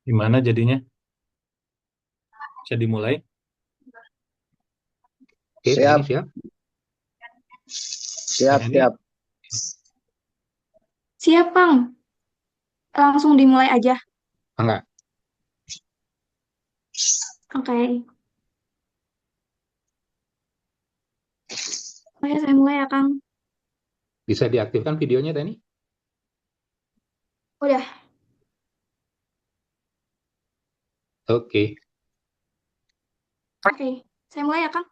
Gimana jadinya? Bisa dimulai? Oke, Siap, Teh siap. siap, Teh Eni, siap. Siap, Bang. Langsung dimulai aja. Enggak. Oke. Oke, saya mulai ya, Kang. Bisa diaktifkan videonya, Teh Eni? Udah. Oke. Oke. Saya mulai ya, Kang.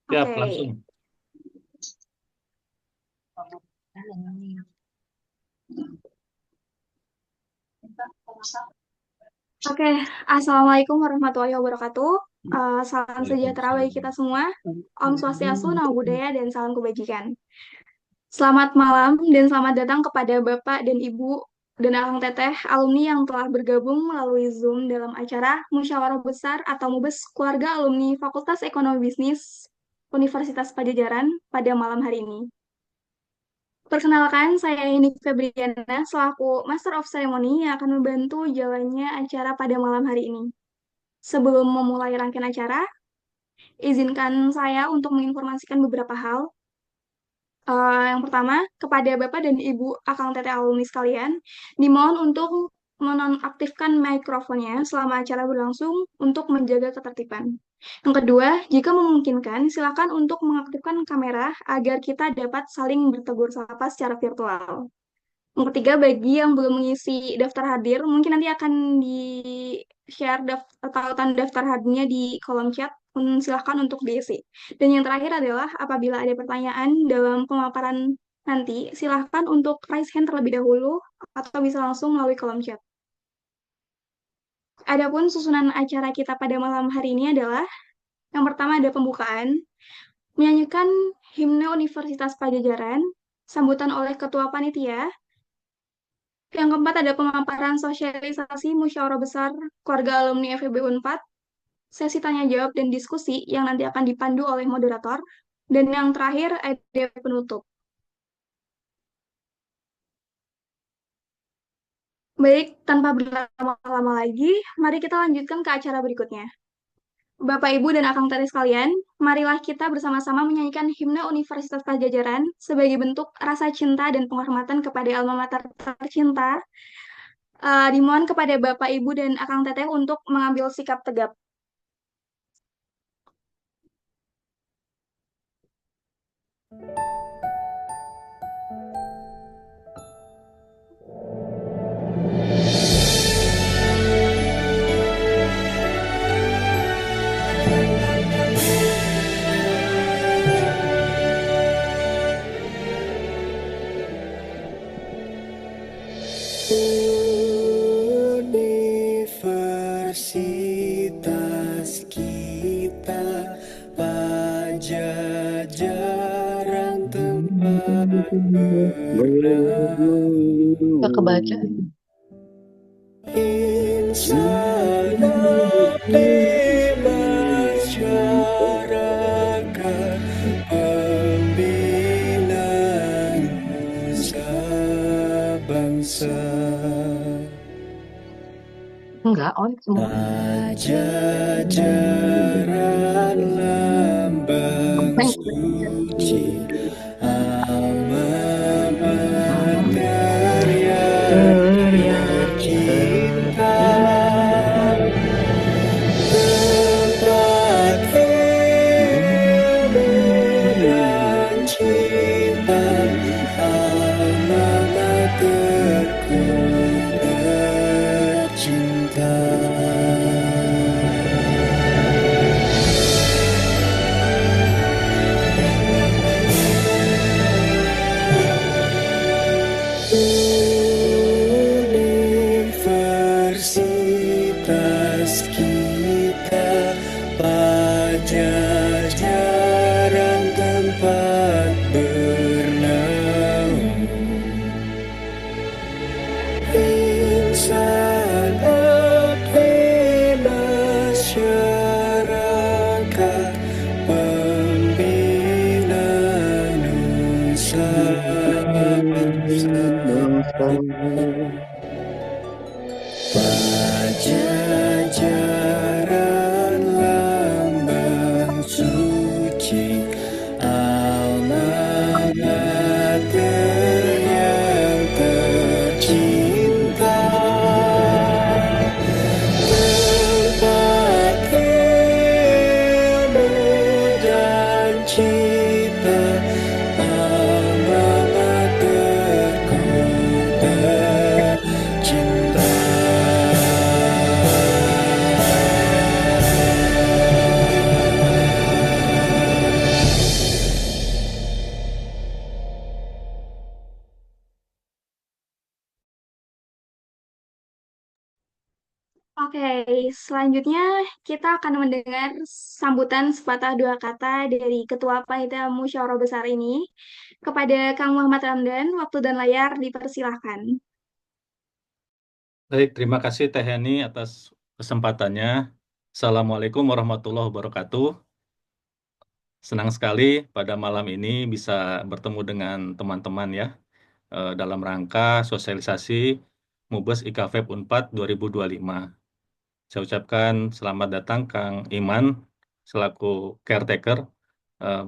siap Oke. langsung. Oke. Assalamualaikum warahmatullahi wabarakatuh. Salam sejahtera bagi kita semua. Om Swastiastu, Namo Buddhaya, dan salam kebajikan. Selamat malam dan selamat datang kepada Bapak dan Ibu dan Akang Teteh alumni yang telah bergabung melalui Zoom dalam acara Musyawarah Besar atau MUBES Keluarga Alumni Fakultas Ekonomi Bisnis Universitas Pajajaran pada malam hari ini. Perkenalkan, saya Nick Febriana selaku Master of Ceremony yang akan membantu jalannya acara pada malam hari ini. Sebelum memulai rangkaian acara, izinkan saya untuk menginformasikan beberapa hal. Yang pertama, kepada Bapak dan Ibu Akang Teteh alumni sekalian, dimohon untuk menonaktifkan mikrofonnya selama acara berlangsung untuk menjaga ketertiban. Yang kedua, jika memungkinkan, silakan untuk mengaktifkan kamera agar kita dapat saling bertegur sapa secara virtual. Yang ketiga, bagi yang belum mengisi daftar hadir, mungkin nanti akan di-share tautan daftar hadirnya di kolom chat. Silahkan untuk diisi. Dan yang terakhir adalah apabila ada pertanyaan dalam pemaparan nanti, silahkan untuk raise hand terlebih dahulu atau bisa langsung melalui kolom chat. Adapun susunan acara kita pada malam hari ini adalah yang pertama ada pembukaan, menyanyikan himne Universitas Pajajaran, sambutan oleh Ketua Panitia. Yang keempat ada pemaparan sosialisasi musyawarah besar keluarga alumni FEB Unpad, sesi tanya jawab dan diskusi yang nanti akan dipandu oleh moderator, dan yang terakhir ada penutup. Baik, tanpa berlama-lama lagi, mari kita lanjutkan ke acara berikutnya. Bapak, Ibu, dan Akang Teteh sekalian, marilah kita bersama-sama menyanyikan himne Universitas Pajajaran sebagai bentuk rasa cinta dan penghormatan kepada alma mater tercinta. Dimohon kepada Bapak, Ibu, dan Akang Teteh untuk mengambil sikap tegap. Universitas kita Pajajaran tempat bernaung. Gak kebaca. Insan abdi masyarakat pembina nusa bangsa. Enggak, on semua. Pajajaran lambang suci alma mater yang tercinta, tempat ilmu dan cinta, alma materku Pajajaran lambang suci, alma mater yang tercinta, tempat ilmu dan cita, alma materku tercinta. Oke, selanjutnya kita akan mendengar sambutan sepatah dua kata dari Ketua Panitia Musyawarah Besar ini. Kepada Kang Muhammad Ramdan, waktu dan layar dipersilahkan. Baik, terima kasih Teh Yani atas kesempatannya. Assalamualaikum warahmatullahi wabarakatuh. Senang sekali pada malam ini bisa bertemu dengan teman-teman ya dalam rangka sosialisasi Mubes IKFEB Unpad 2025. Saya ucapkan selamat datang Kang Iman selaku caretaker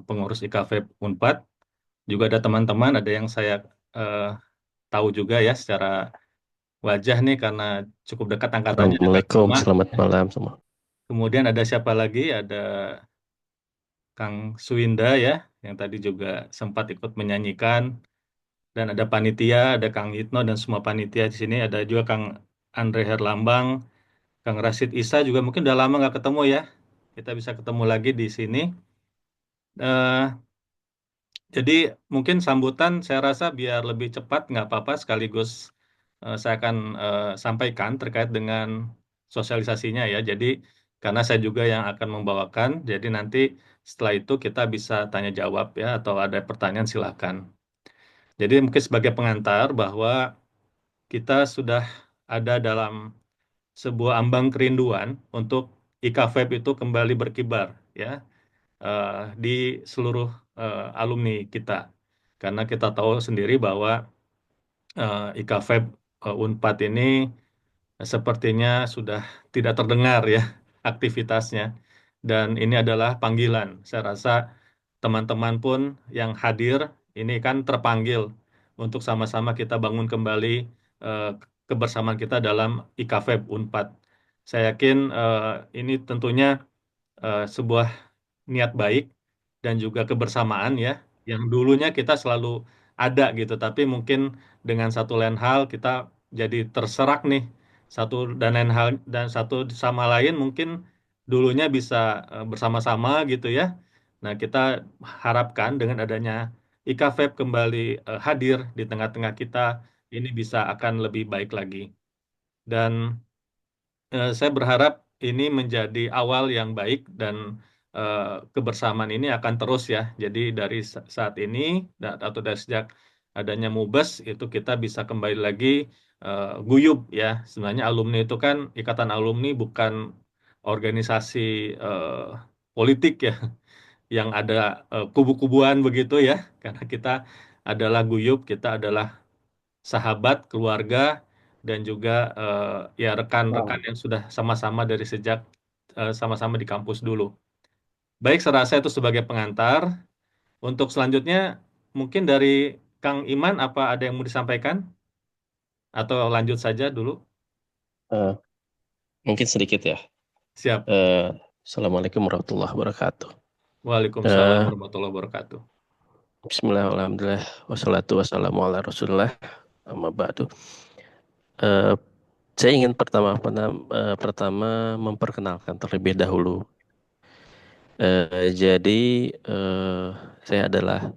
pengurus IKFEB Unpad. Juga ada teman-teman, ada yang saya eh, tahu juga ya secara wajah nih karena cukup dekat angkatannya juga Assalamualaikum, sama. selamat malam semua. Kemudian ada siapa lagi? Ada Kang Suwinda ya, yang tadi juga sempat ikut menyanyikan. Dan ada panitia, ada Kang Hitno dan semua panitia di sini. Ada juga Kang Andre Herlambang, Kang Rashid Isa juga mungkin udah lama nggak ketemu ya. Kita bisa ketemu lagi di sini. Eh, jadi mungkin sambutan saya rasa biar lebih cepat nggak apa-apa sekaligus saya akan sampaikan terkait dengan sosialisasinya ya. Jadi karena saya juga yang akan membawakan, jadi nanti setelah itu kita bisa tanya jawab ya atau ada pertanyaan silakan. Jadi mungkin sebagai pengantar bahwa kita sudah ada dalam sebuah ambang kerinduan untuk IKFEB itu kembali berkibar ya di seluruh alumni kita. Karena kita tahu sendiri bahwa IKFEB Unpad ini sepertinya sudah tidak terdengar ya aktivitasnya. Dan ini adalah panggilan. Saya rasa teman-teman pun yang hadir ini kan terpanggil untuk sama-sama kita bangun kembali eh, kebersamaan kita dalam IKFEB Unpad. Saya yakin ini tentunya sebuah niat baik dan juga kebersamaan ya, yang dulunya kita selalu ada gitu, tapi mungkin dengan satu lain hal kita jadi terserak nih satu dan lain hal dan satu sama lain mungkin dulunya bisa bersama-sama gitu ya. Nah, kita harapkan dengan adanya IKFEB kembali hadir di tengah-tengah kita ini bisa akan lebih baik lagi. Dan saya berharap ini menjadi awal yang baik dan eh, kebersamaan ini akan terus ya. Jadi dari saat ini atau dari sejak adanya Mubes itu kita bisa kembali lagi guyub ya. Sebenarnya alumni itu kan ikatan alumni bukan organisasi eh, politik ya yang ada kubu-kubuan begitu ya. Karena kita adalah guyub, kita adalah sahabat, keluarga, dan juga ya rekan-rekan yang sudah sama-sama dari sejak sama-sama di kampus dulu. Baik, saya rasa itu sebagai pengantar. Untuk selanjutnya, mungkin dari Kang Iman, apa ada yang mau disampaikan? Atau lanjut saja dulu? Eh, mungkin sedikit ya. Siap. Assalamualaikum warahmatullahi wabarakatuh. Waalaikumsalam warahmatullahi wabarakatuh. Bismillah, alhamdulillah, wassalatu wassalamu ala rasulullah, amma ba'du. Saya ingin pertama memperkenalkan terlebih dahulu. Jadi saya adalah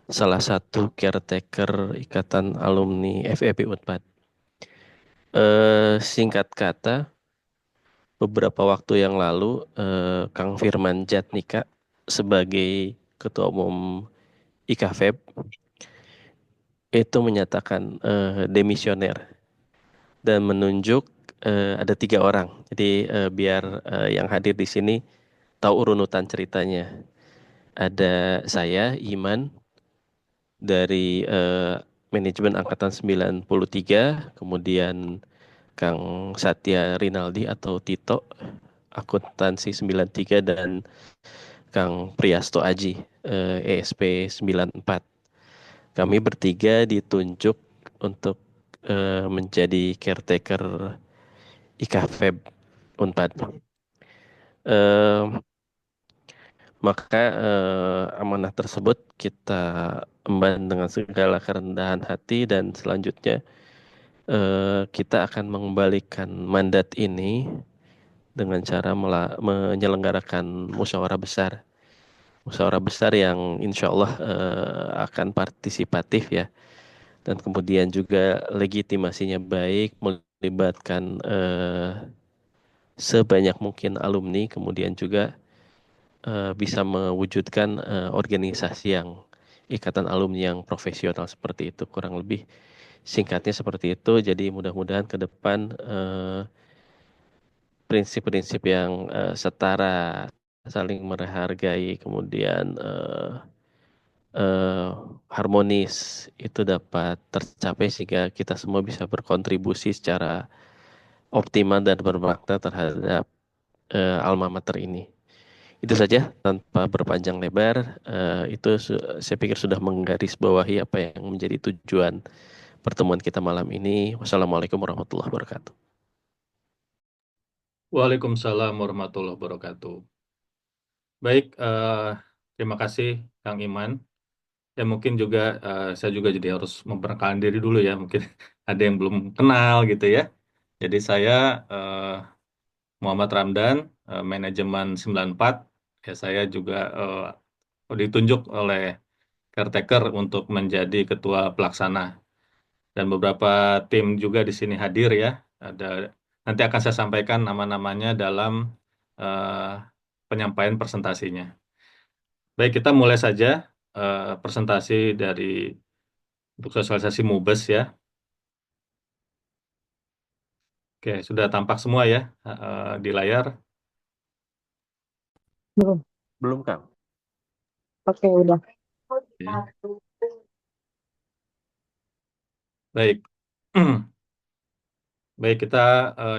salah satu caretaker Ikatan Alumni FEB Unpad. Singkat kata, beberapa waktu yang lalu Kang Firman Jatnika sebagai Ketua Umum IKFEB itu menyatakan demisioner dan menunjuk ada 3 orang. Jadi biar yang hadir di sini tahu urutan ceritanya. Ada saya, Iman, dari Manajemen Angkatan 93, kemudian Kang Satya Rinaldi atau Tito, Akuntansi 93, dan Kang Priasto Aji, ESP 94. Kami bertiga ditunjuk untuk menjadi caretaker IKFEB Unpad. Maka amanah tersebut kita emban dengan segala kerendahan hati, dan selanjutnya kita akan mengembalikan mandat ini dengan cara menyelenggarakan musyawarah besar. Musyawarah besar yang insya Allah akan partisipatif ya, dan kemudian juga legitimasinya baik, melibatkan sebanyak mungkin alumni, kemudian juga bisa mewujudkan organisasi yang ikatan alumni yang profesional seperti itu. Kurang lebih singkatnya seperti itu. Jadi mudah-mudahan ke depan prinsip-prinsip yang setara, saling menghargai, kemudian harmonis itu dapat tercapai sehingga kita semua bisa berkontribusi secara optimal dan bermakna terhadap alma mater ini. Itu saja tanpa berpanjang lebar. Itu saya pikir sudah menggarisbawahi apa yang menjadi tujuan pertemuan kita malam ini. Wassalamualaikum warahmatullahi wabarakatuh. Waalaikumsalam warahmatullahi wabarakatuh. Baik, terima kasih Kang Iman. Ya mungkin juga saya juga jadi harus memperkenalkan diri dulu ya. Mungkin ada yang belum kenal gitu ya. Jadi saya Muhammad Ramdan, manajemen 94. Ya saya juga ditunjuk oleh caretaker untuk menjadi ketua pelaksana. Dan beberapa tim juga di sini hadir ya. Nanti akan saya sampaikan nama-namanya dalam penyampaian presentasinya. Baik, kita mulai saja presentasi untuk sosialisasi MUBES ya. Oke, sudah tampak semua ya di layar. Belum. Belum, Kang? Oke, udah. Ya. Baik. Baik,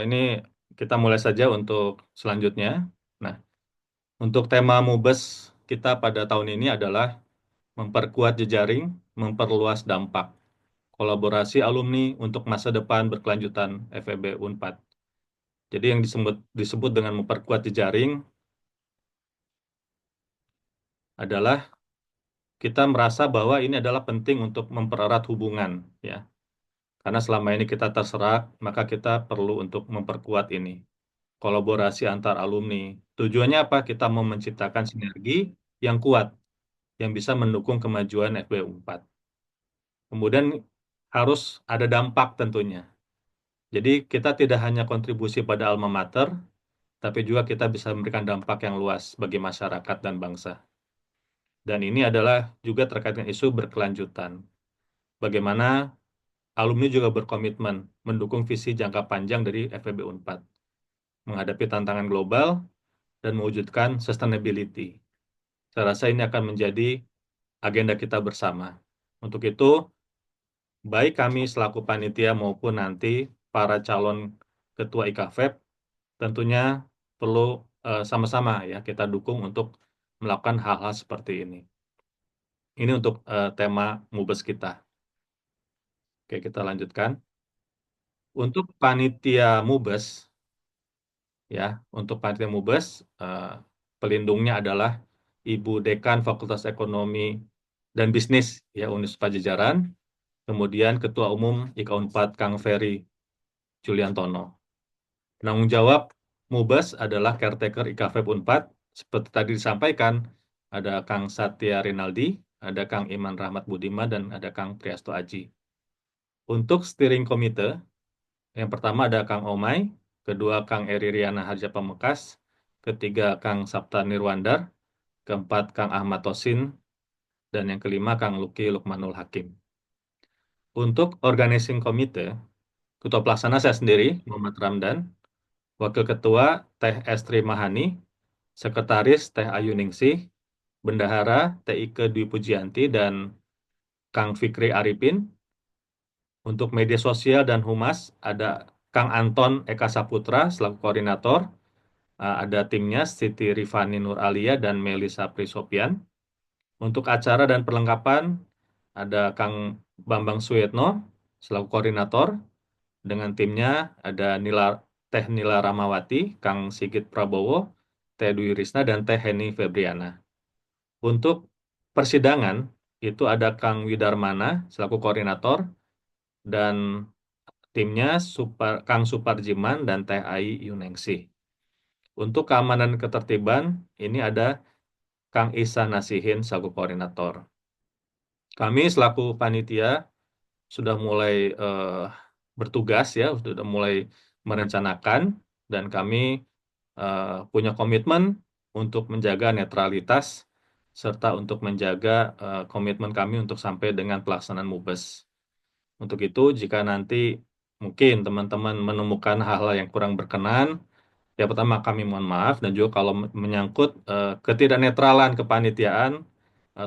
ini kita mulai saja untuk selanjutnya. Nah, untuk tema MUBES kita pada tahun ini adalah memperkuat jejaring, memperluas dampak, kolaborasi alumni untuk masa depan berkelanjutan FEB Unpad. Jadi yang disebut dengan memperkuat jejaring adalah kita merasa bahwa ini adalah penting untuk mempererat hubungan, ya. Karena selama ini kita terserak, maka kita perlu untuk memperkuat ini. Kolaborasi antar alumni. Tujuannya apa? Kita mau menciptakan sinergi yang kuat, yang bisa mendukung kemajuan FEB Unpad. Kemudian harus ada dampak tentunya. Jadi kita tidak hanya kontribusi pada alma mater, tapi juga kita bisa memberikan dampak yang luas bagi masyarakat dan bangsa. Dan ini adalah juga terkait dengan isu berkelanjutan. Bagaimana alumni juga berkomitmen mendukung visi jangka panjang dari FEB Unpad, menghadapi tantangan global dan mewujudkan sustainability. Saya rasa ini akan menjadi agenda kita bersama. Untuk itu, baik kami selaku panitia maupun nanti para calon ketua IKFEB tentunya perlu sama-sama ya kita dukung untuk melakukan hal-hal seperti ini. Ini untuk tema MUBES kita. Oke, kita lanjutkan. Untuk panitia MUBES, ya, untuk panitia MUBES, pelindungnya adalah Ibu Dekan Fakultas Ekonomi dan Bisnis ya Universitas Pajajaran, kemudian Ketua Umum IKA Unpad Kang Ferry Juliantono. Penanggung jawab MUBES adalah caretaker IKFEB Unpad, seperti tadi disampaikan, ada Kang Satya Rinaldi, ada Kang Iman Rahmat Budiman, dan ada Kang Priasto Aji. Untuk steering committee, yang pertama ada Kang Omai, kedua Kang Eri Riana Harja Pamekas, ketiga Kang Sapta Nirwandar, keempat Kang Ahmad Tosin, dan yang kelima Kang Luki Lukmanul Hakim. Untuk organizing committee, ketua pelaksana saya sendiri, Muhammad Ramdan, wakil ketua Teh Estri Mahani, sekretaris Teh Ayu Ningsih, bendahara Teh Ike Dwi Pujianti, dan Kang Fikri Arifin, Untuk media sosial dan humas ada Kang Anton Eka Saputra selaku koordinator. Ada timnya Siti Rifani Nur Alia dan Melisa Prisopian. Untuk acara dan perlengkapan ada Kang Bambang Suyetno selaku koordinator. Dengan timnya ada Teh Nila Ramawati, Kang Sigit Prabowo, Teh Dwi Risna, dan Teh Heni Febriana. Untuk persidangan itu ada Kang Widarmana selaku koordinator dan timnya Kang Suparjiman dan Teh Ai Yuningsih. Untuk keamanan dan ketertiban ini ada Kang Isa Nasihin selaku koordinator. Kami selaku panitia sudah mulai bertugas ya, sudah mulai merencanakan dan kami punya komitmen untuk menjaga netralitas serta untuk menjaga komitmen kami untuk sampai dengan pelaksanaan MUBES. Untuk itu, jika nanti mungkin teman-teman menemukan hal-hal yang kurang berkenan, ya pertama kami mohon maaf dan juga kalau menyangkut ketidaknetralan kepanitiaan,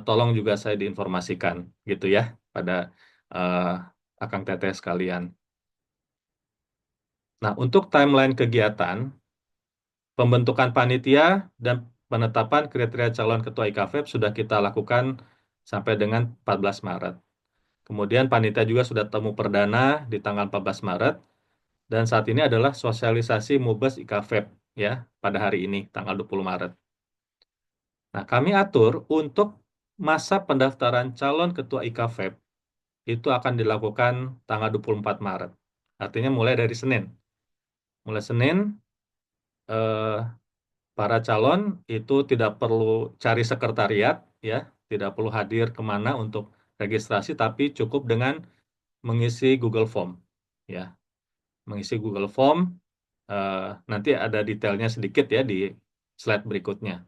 tolong juga saya diinformasikan gitu ya pada eh, Akang Teteh sekalian. Nah, untuk timeline kegiatan, pembentukan panitia dan penetapan kriteria calon ketua IKFEP sudah kita lakukan sampai dengan 14 Maret. Kemudian panitia juga sudah temu perdana di tanggal 14 Maret dan saat ini adalah sosialisasi MUBES IKFEP ya pada hari ini tanggal 20 Maret. Nah, kami atur untuk masa pendaftaran calon ketua IKFEP itu akan dilakukan tanggal 24 Maret. Artinya mulai dari Senin. Mulai Senin, eh, para calon itu tidak perlu cari sekretariat, ya, tidak perlu hadir kemana untuk registrasi, tapi cukup dengan mengisi Google Form, ya, mengisi Google Form. Nanti ada detailnya sedikit ya di slide berikutnya.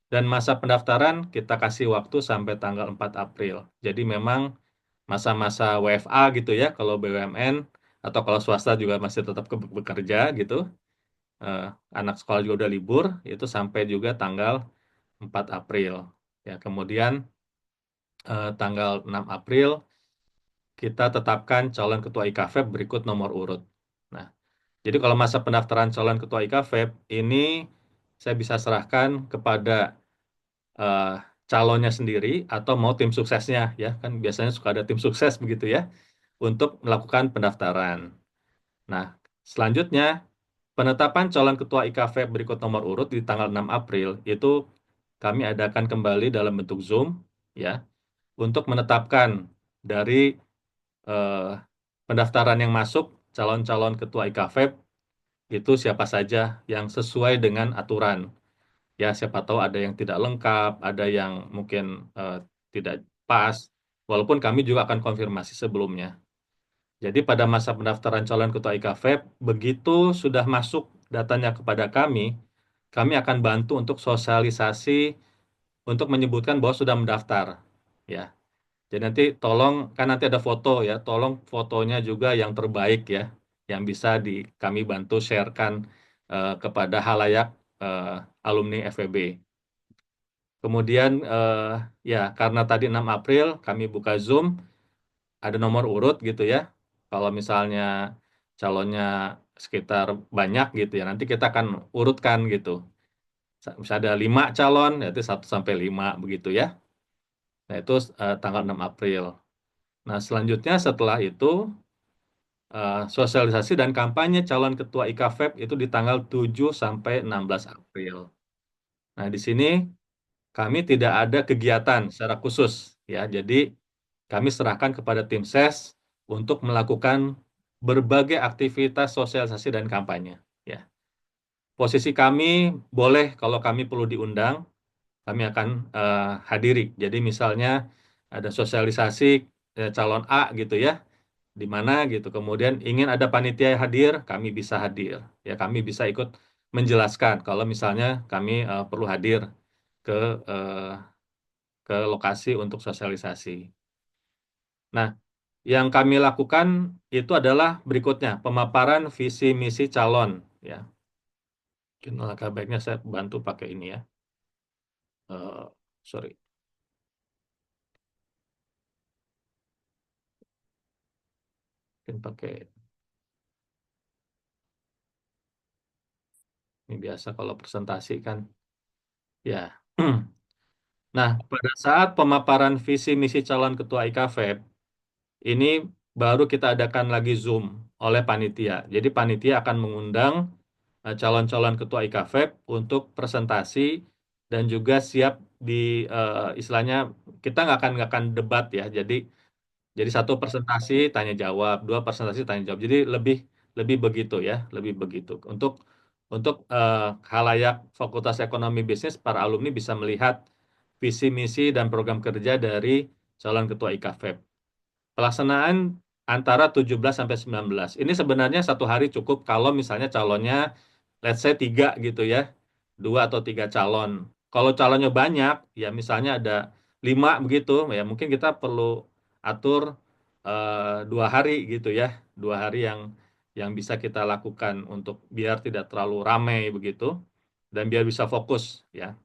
Dan masa pendaftaran kita kasih waktu sampai tanggal 4 April. Jadi memang masa-masa WFA gitu ya, kalau BUMN atau kalau swasta juga masih tetap bekerja gitu. Eh, Anak sekolah juga udah libur, itu sampai juga tanggal 4 April. Ya, kemudian tanggal 6 April kita tetapkan calon ketua IKFEP berikut nomor urut. Nah, jadi kalau masa pendaftaran calon ketua IKFEP ini saya bisa serahkan kepada eh, calonnya sendiri atau mau tim suksesnya ya, kan biasanya suka ada tim sukses begitu ya untuk melakukan pendaftaran. Nah, selanjutnya penetapan calon ketua IKFEP berikut nomor urut di tanggal 6 April itu kami adakan kembali dalam bentuk Zoom ya untuk menetapkan dari eh, pendaftaran yang masuk calon-calon ketua IKFEP itu siapa saja yang sesuai dengan aturan. Ya, siapa tahu ada yang tidak lengkap, ada yang mungkin tidak pas, walaupun kami juga akan konfirmasi sebelumnya. Jadi pada masa pendaftaran calon ketua IKFEP, begitu sudah masuk datanya kepada kami akan bantu untuk sosialisasi untuk menyebutkan bahwa sudah mendaftar. Ya, jadi nanti tolong, kan nanti ada foto ya, tolong fotonya juga yang terbaik ya, yang bisa kami bantu sharekan kepada halayak eh, alumni FEB. Kemudian ya karena tadi 6 April kami buka Zoom, ada nomor urut gitu ya. Kalau misalnya calonnya sekitar banyak gitu ya, nanti kita akan urutkan gitu. Misalnya ada 5 calon, berarti 1 sampai 5 begitu ya. Nah itu tanggal 6 April. Nah selanjutnya setelah itu sosialisasi dan kampanye calon ketua IKFEP itu di tanggal 7 sampai 16 April. Nah di sini kami tidak ada kegiatan secara khusus ya. Jadi kami serahkan kepada tim SES untuk melakukan berbagai aktivitas sosialisasi dan kampanye ya. Posisi kami boleh kalau kami perlu diundang, kami akan hadiri. Jadi misalnya ada sosialisasi calon A gitu ya, di mana gitu. Kemudian ingin ada panitia yang hadir, kami bisa hadir. Ya, kami bisa ikut menjelaskan kalau misalnya kami perlu hadir ke eh, ke lokasi untuk sosialisasi. Nah, yang kami lakukan itu adalah berikutnya, pemaparan visi misi calon. Ya, mungkin langkah baiknya saya bantu pakai ini ya. Sorry. Mungkin pakai ini biasa kalau presentasi kan. Ya. Nah, pada saat pemaparan visi misi calon ketua IKFEB, ini baru kita adakan lagi Zoom oleh panitia. Jadi panitia akan mengundang calon-calon ketua IKFEB untuk presentasi dan juga siap di istilahnya kita nggak akan debat ya. Jadi satu presentasi tanya jawab, dua presentasi tanya jawab. Jadi lebih lebih begitu ya, lebih begitu. Untuk khalayak Fakultas Ekonomi Bisnis, para alumni bisa melihat visi misi dan program kerja dari calon ketua IKFEB. Pelaksanaan antara 17 sampai 19. Ini sebenarnya satu hari cukup kalau misalnya calonnya let's say 3 gitu ya. 2 atau 3 calon. Kalau calonnya banyak, ya misalnya ada 5 begitu, ya mungkin kita perlu atur 2 hari gitu ya. 2 hari yang bisa kita lakukan untuk biar tidak terlalu ramai begitu dan biar bisa fokus ya.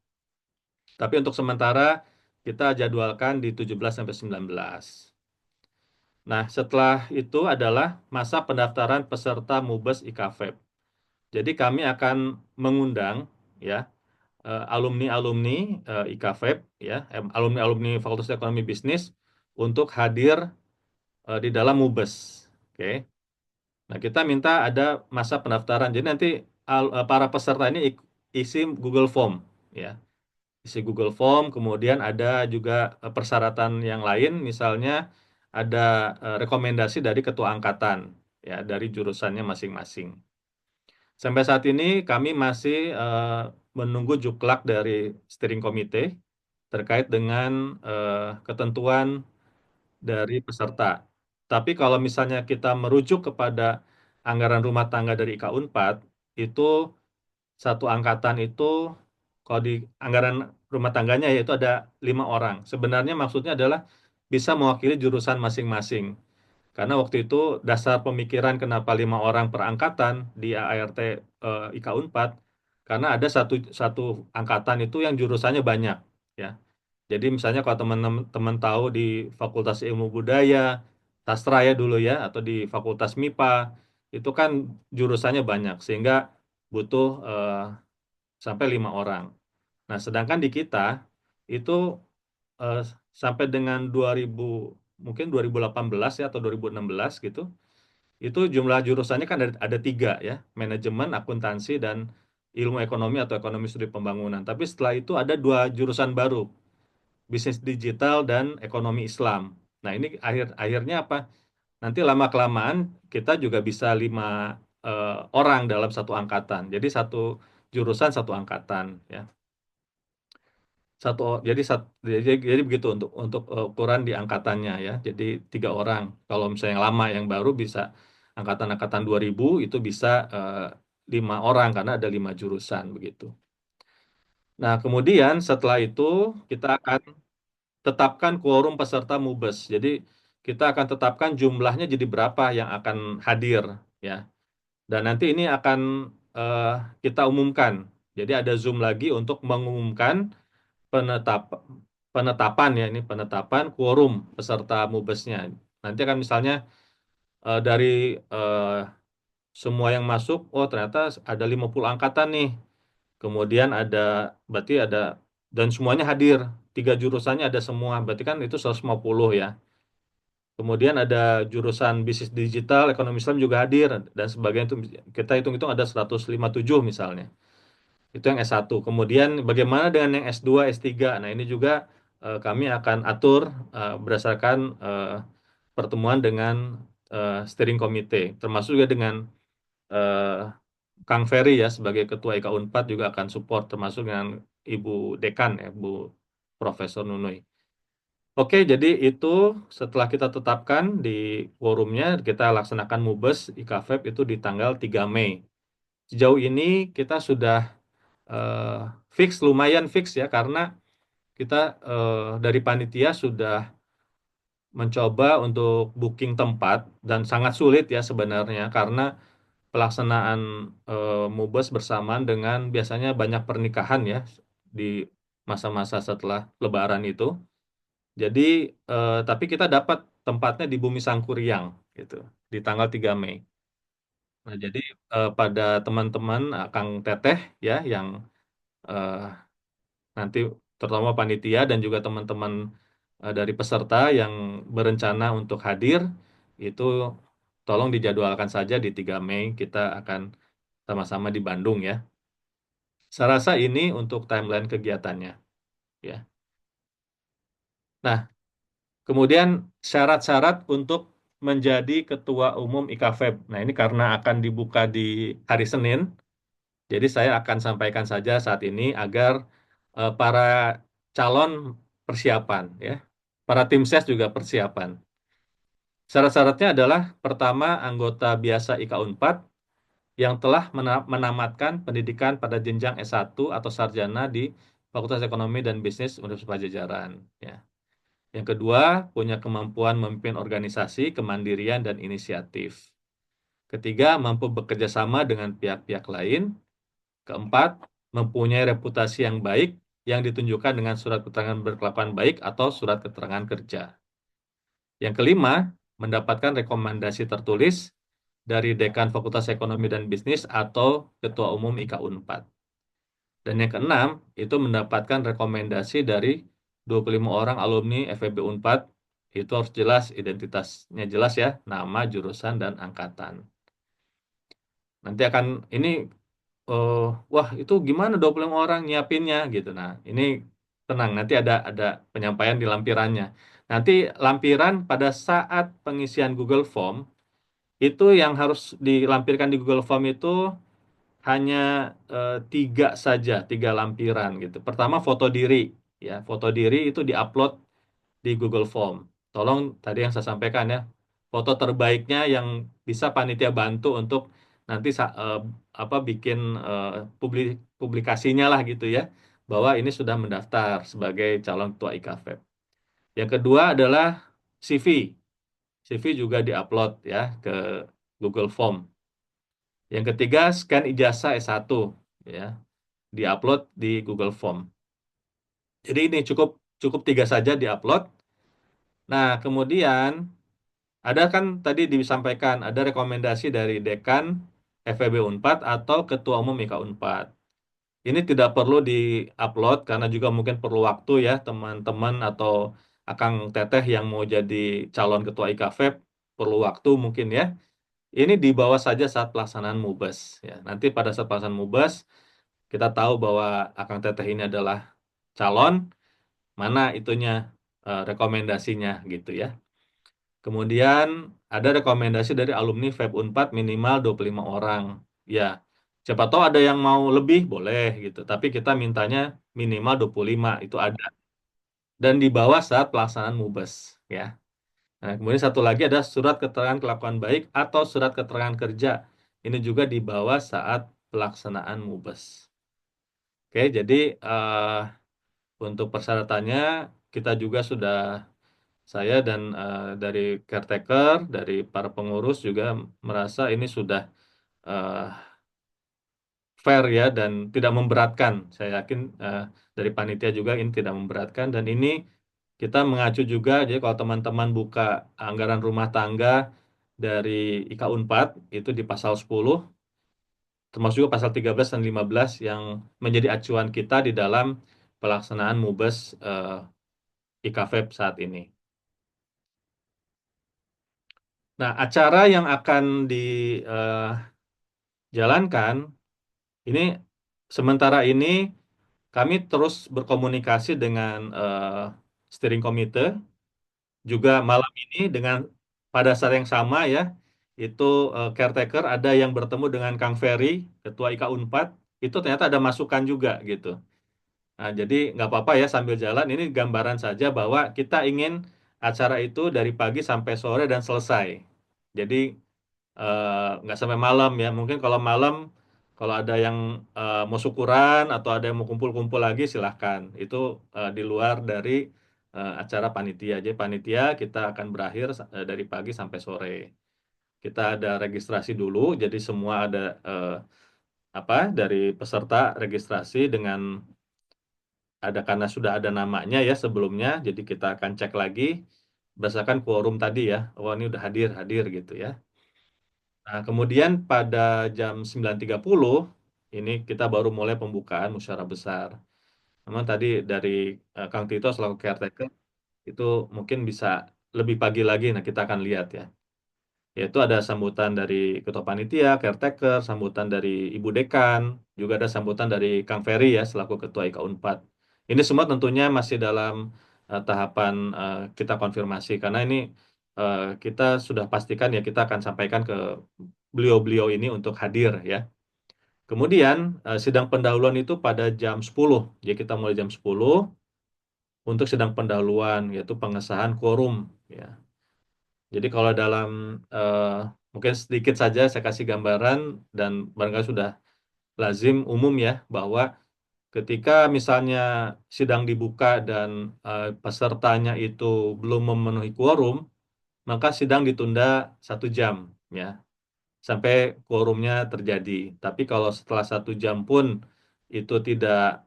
Tapi untuk sementara kita jadwalkan di 17 sampai 19. Nah, setelah itu adalah masa pendaftaran peserta MUBES IKFEB. Jadi kami akan mengundang ya alumni-alumni IKFEB ya, alumni-alumni Fakultas Ekonomi Bisnis untuk hadir di dalam MUBES. Oke. Nah, kita minta ada masa pendaftaran. Jadi nanti para peserta ini isi Google Form ya. Isi Google Form, kemudian ada juga persyaratan yang lain, misalnya ada rekomendasi dari ketua angkatan, ya dari jurusannya masing-masing. Sampai saat ini kami masih menunggu juklak dari steering committee terkait dengan ketentuan dari peserta. Tapi kalau misalnya kita merujuk kepada anggaran rumah tangga dari IK Unpad, itu satu angkatan itu kalau di anggaran rumah tangganya yaitu ada 5 orang. Sebenarnya maksudnya adalah bisa mewakili jurusan masing-masing. Karena waktu itu dasar pemikiran kenapa 5 orang per angkatan di ART IK Unpad, karena ada satu angkatan itu yang jurusannya banyak, ya. Jadi misalnya kalau teman-teman tahu di Fakultas Ilmu Budaya, Sastra ya dulu ya, atau di Fakultas MIPA, itu kan jurusannya banyak, sehingga butuh sampai 5 orang. Nah, sedangkan di kita itu eh, sampai dengan 2000 mungkin 2018 ya atau 2016 gitu, itu jumlah jurusannya kan ada 3 ya, manajemen, akuntansi, dan ilmu ekonomi atau ekonomi studi pembangunan. Tapi setelah itu ada 2 jurusan baru, bisnis digital dan ekonomi Islam. Nah ini akhirnya apa? Nanti lama-kelamaan kita juga bisa 5 orang dalam satu angkatan. Jadi satu jurusan satu angkatan ya. Jadi begitu untuk ukuran di angkatannya ya. Jadi 3 orang. Kalau misalnya yang lama yang baru bisa angkatan 2000 itu bisa 5 orang karena ada 5 jurusan begitu. Nah, kemudian setelah itu kita akan tetapkan quorum peserta MUBES. Jadi kita akan tetapkan jumlahnya jadi berapa yang akan hadir ya. Dan nanti ini akan kita umumkan. Jadi ada Zoom lagi untuk mengumumkan penetapan ya, ini penetapan quorum peserta MUBES-nya. Nanti akan misalnya dari semua yang masuk, oh ternyata ada 50 angkatan nih. Kemudian berarti ada, dan semuanya hadir. 3 jurusannya ada semua, berarti kan itu 150 ya. Kemudian ada jurusan bisnis digital, ekonomi Islam juga hadir, dan sebagainya itu kita hitung-hitung ada 157 misalnya. Itu yang S1. Kemudian bagaimana dengan yang S2, S3? Nah, ini juga kami akan atur berdasarkan pertemuan dengan steering committee, termasuk juga dengan Kang Ferry ya sebagai Ketua IK Unpad juga akan support, termasuk dengan Ibu Dekan ya, Bu Profesor Nunui. Oke, jadi itu setelah kita tetapkan di forumnya, kita laksanakan MUBES IKFEB itu di tanggal 3 Mei. Sejauh ini kita sudah lumayan fix ya, karena kita dari panitia sudah mencoba untuk booking tempat dan sangat sulit ya sebenarnya karena pelaksanaan MUBES bersamaan dengan biasanya banyak pernikahan ya di masa-masa setelah Lebaran itu. Jadi tapi kita dapat tempatnya di Bumi Sangkuriang gitu. di tanggal 3 Mei. Nah, jadi pada teman-teman Kang Teteh ya yang eh, nanti terutama panitia dan juga teman-teman dari peserta yang berencana untuk hadir itu tolong dijadwalkan saja di 3 Mei kita akan sama-sama di Bandung ya. Saya rasa ini untuk timeline kegiatannya ya. Nah, kemudian syarat-syarat untuk menjadi ketua umum IKFEB. Nah, ini karena akan dibuka di hari Senin, jadi saya akan sampaikan saja saat ini agar para calon persiapan ya. Para tim ses juga persiapan. Syarat-syaratnya adalah pertama anggota biasa IK Unpad yang telah menamatkan pendidikan pada jenjang S1 atau sarjana di Fakultas Ekonomi dan Bisnis Universitas Pajajaran ya. Yang kedua, punya kemampuan memimpin organisasi, kemandirian, dan inisiatif. Ketiga, mampu bekerja sama dengan pihak-pihak lain. Keempat, mempunyai reputasi yang baik yang ditunjukkan dengan surat keterangan berkelakuan baik atau surat keterangan kerja. Yang kelima, mendapatkan rekomendasi tertulis dari Dekan Fakultas Ekonomi dan Bisnis atau Ketua Umum IK Unpad. Dan yang keenam, itu mendapatkan rekomendasi dari 25 orang alumni FEB Unpad. Itu harus jelas, identitasnya jelas ya, nama, jurusan, dan angkatan. Nanti akan, ini, wah itu gimana 25 orang nyiapinnya gitu. Nah, ini tenang, nanti ada penyampaian di lampirannya. Nanti lampiran pada saat pengisian Google Form, itu yang harus dilampirkan di Google Form itu hanya tiga lampiran gitu. Pertama foto diri, ya foto diri itu diupload di Google Form. Tolong tadi yang saya sampaikan ya, foto terbaiknya yang bisa panitia bantu untuk nanti apa bikin publikasinya lah gitu ya, bahwa ini sudah mendaftar sebagai calon ketua IKFEB. Yang kedua adalah CV. CV juga diupload ya ke Google Form. Yang ketiga, scan ijazah S1 ya, diupload di Google Form. Jadi ini cukup tiga saja diupload. Nah, kemudian ada kan tadi disampaikan ada rekomendasi dari dekan FEB Unpad atau ketua umum IK Unpad. Ini tidak perlu diupload karena juga mungkin perlu waktu ya teman-teman atau Akang Teteh yang mau jadi calon ketua IKFEB perlu waktu mungkin ya. Ini dibawa saja saat pelaksanaan MUBES ya. Nanti pada saat pelaksanaan MUBES kita tahu bahwa Akang Teteh ini adalah calon, mana itunya rekomendasinya gitu ya. Kemudian ada rekomendasi dari alumni FEB Unpad minimal 25 orang. Ya, siapa tahu ada yang mau lebih boleh gitu, tapi kita mintanya minimal 25 itu ada. Dan dibawa saat pelaksanaan MUBES ya. Nah, kemudian satu lagi ada surat keterangan kelakuan baik atau surat keterangan kerja. Ini juga dibawa saat pelaksanaan MUBES. Oke, jadi untuk persyaratannya kita juga sudah saya dan dari caretaker, dari para pengurus juga merasa ini sudah eh, fair ya dan tidak memberatkan. Saya yakin dari panitia juga ini tidak memberatkan dan ini kita mengacu juga jadi kalau teman-teman buka anggaran rumah tangga dari IK Unpad itu di pasal 10 termasuk juga pasal 13 dan 15 yang menjadi acuan kita di dalam pelaksanaan MUBES IKFEB saat ini. Nah, acara yang akan dijalankan ini sementara ini kami terus berkomunikasi dengan steering committee juga malam ini dengan pada saat yang sama ya itu caretaker ada yang bertemu dengan Kang Ferry, Ketua IK Unpad, itu ternyata ada masukan juga gitu. Nah, jadi nggak apa-apa ya sambil jalan ini gambaran saja bahwa kita ingin acara itu dari pagi sampai sore dan selesai. Jadi nggak sampai malam ya. Mungkin kalau malam kalau ada yang mau syukuran atau ada yang mau kumpul-kumpul lagi silahkan. Itu di luar dari acara panitia. Jadi panitia kita akan berakhir dari pagi sampai sore. Kita ada registrasi dulu. Jadi semua ada apa dari peserta registrasi dengan ada karena sudah ada namanya ya sebelumnya. Jadi kita akan cek lagi berdasarkan quorum tadi ya. Oh ini udah hadir gitu ya. Nah, kemudian pada jam 9.30 ini kita baru mulai pembukaan musyawarah besar. Memang tadi dari Kang Tito selaku caretaker itu mungkin bisa lebih pagi lagi. Nah, kita akan lihat ya. Yaitu ada sambutan dari Ketua Panitia, caretaker, sambutan dari Ibu Dekan, juga ada sambutan dari Kang Ferry ya selaku Ketua IKA Unpad. Ini semua tentunya masih dalam tahapan kita konfirmasi karena ini kita sudah pastikan ya kita akan sampaikan ke beliau-beliau ini untuk hadir ya. Kemudian sidang pendahuluan itu pada jam 10. Jadi kita mulai jam 10 untuk sidang pendahuluan yaitu pengesahan quorum ya. Jadi kalau dalam eh, mungkin sedikit saja saya kasih gambaran dan barangkali sudah lazim umum ya bahwa ketika misalnya sidang dibuka dan pesertanya itu belum memenuhi quorum, maka sidang ditunda 1 jam ya sampai quorumnya terjadi. Tapi kalau setelah 1 jam pun itu tidak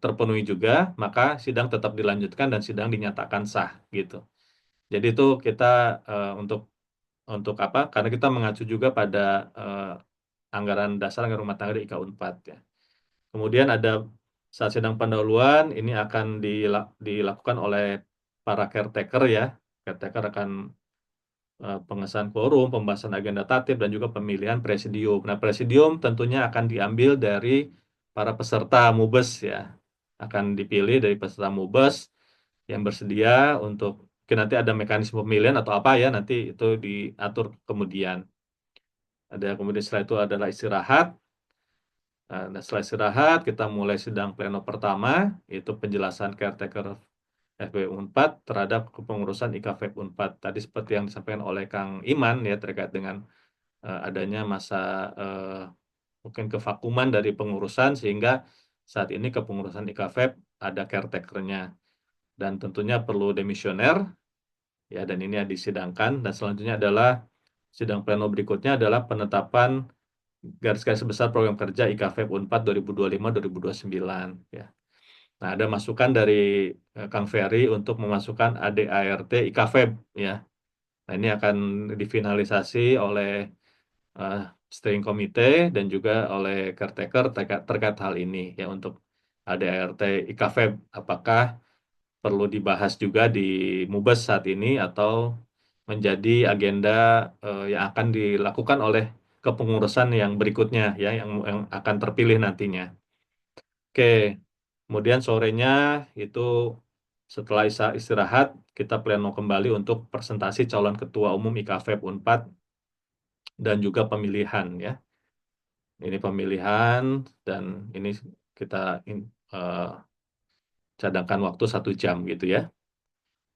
terpenuhi juga, maka sidang tetap dilanjutkan dan sidang dinyatakan sah gitu. Jadi itu kita untuk apa? Karena kita mengacu juga pada anggaran dasar anggaran rumah tangga di IKA Unpad ya. Kemudian ada saat sidang pendahuluan ini akan dilakukan oleh para caretaker ya. Caretaker akan pengesahan quorum, pembahasan agenda tatip dan juga pemilihan presidium. Nah, presidium tentunya akan diambil dari para peserta MUBES ya. Akan dipilih dari peserta MUBES yang bersedia untuk mungkin nanti ada mekanisme pemilihan atau apa ya nanti itu diatur kemudian. Ada kemudian setelah itu adalah istirahat. Nah, setelah istirahat kita mulai sidang pleno pertama itu penjelasan caretaker FB Unpad terhadap kepengurusan IKFEB Unpad. Tadi seperti yang disampaikan oleh Kang Iman ya terkait dengan adanya masa mungkin kevakuman dari pengurusan sehingga saat ini kepengurusan IKFEB ada caretakernya dan tentunya perlu demisioner ya dan ini disidangkan dan selanjutnya adalah sidang pleno berikutnya adalah penetapan garis-garis besar program kerja IKFEB Unpad 2025-2029 ya. Nah, ada masukan dari Kang Ferry untuk memasukkan ADART IKFEB ya. Nah, ini akan difinalisasi oleh uh, steering committee dan juga oleh caretaker terkait hal ini ya untuk ADART IKFEB apakah perlu dibahas juga di MUBES saat ini atau menjadi agenda yang akan dilakukan oleh kepengurusan yang berikutnya ya yang akan terpilih nantinya. Oke, kemudian sorenya itu setelah istirahat kita pleno kembali untuk presentasi calon ketua umum IKFEB Unpad dan juga pemilihan ya. Ini pemilihan dan ini kita eh, cadangkan waktu 1 jam gitu ya.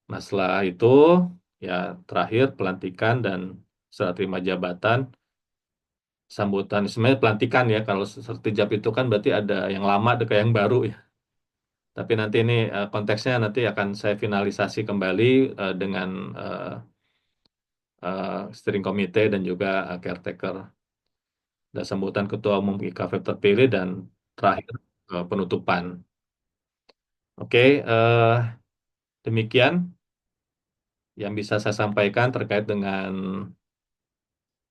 Nah setelah itu ya terakhir pelantikan dan serah terima jabatan sambutan sebenarnya pelantikan ya kalau sertijab itu kan berarti ada yang lama ada yang baru ya. Tapi nanti ini konteksnya nanti akan saya finalisasi kembali dengan steering committee dan juga caretaker dan sambutan ketua umum IKFEB terpilih dan terakhir penutupan. Oke, demikian yang bisa saya sampaikan terkait dengan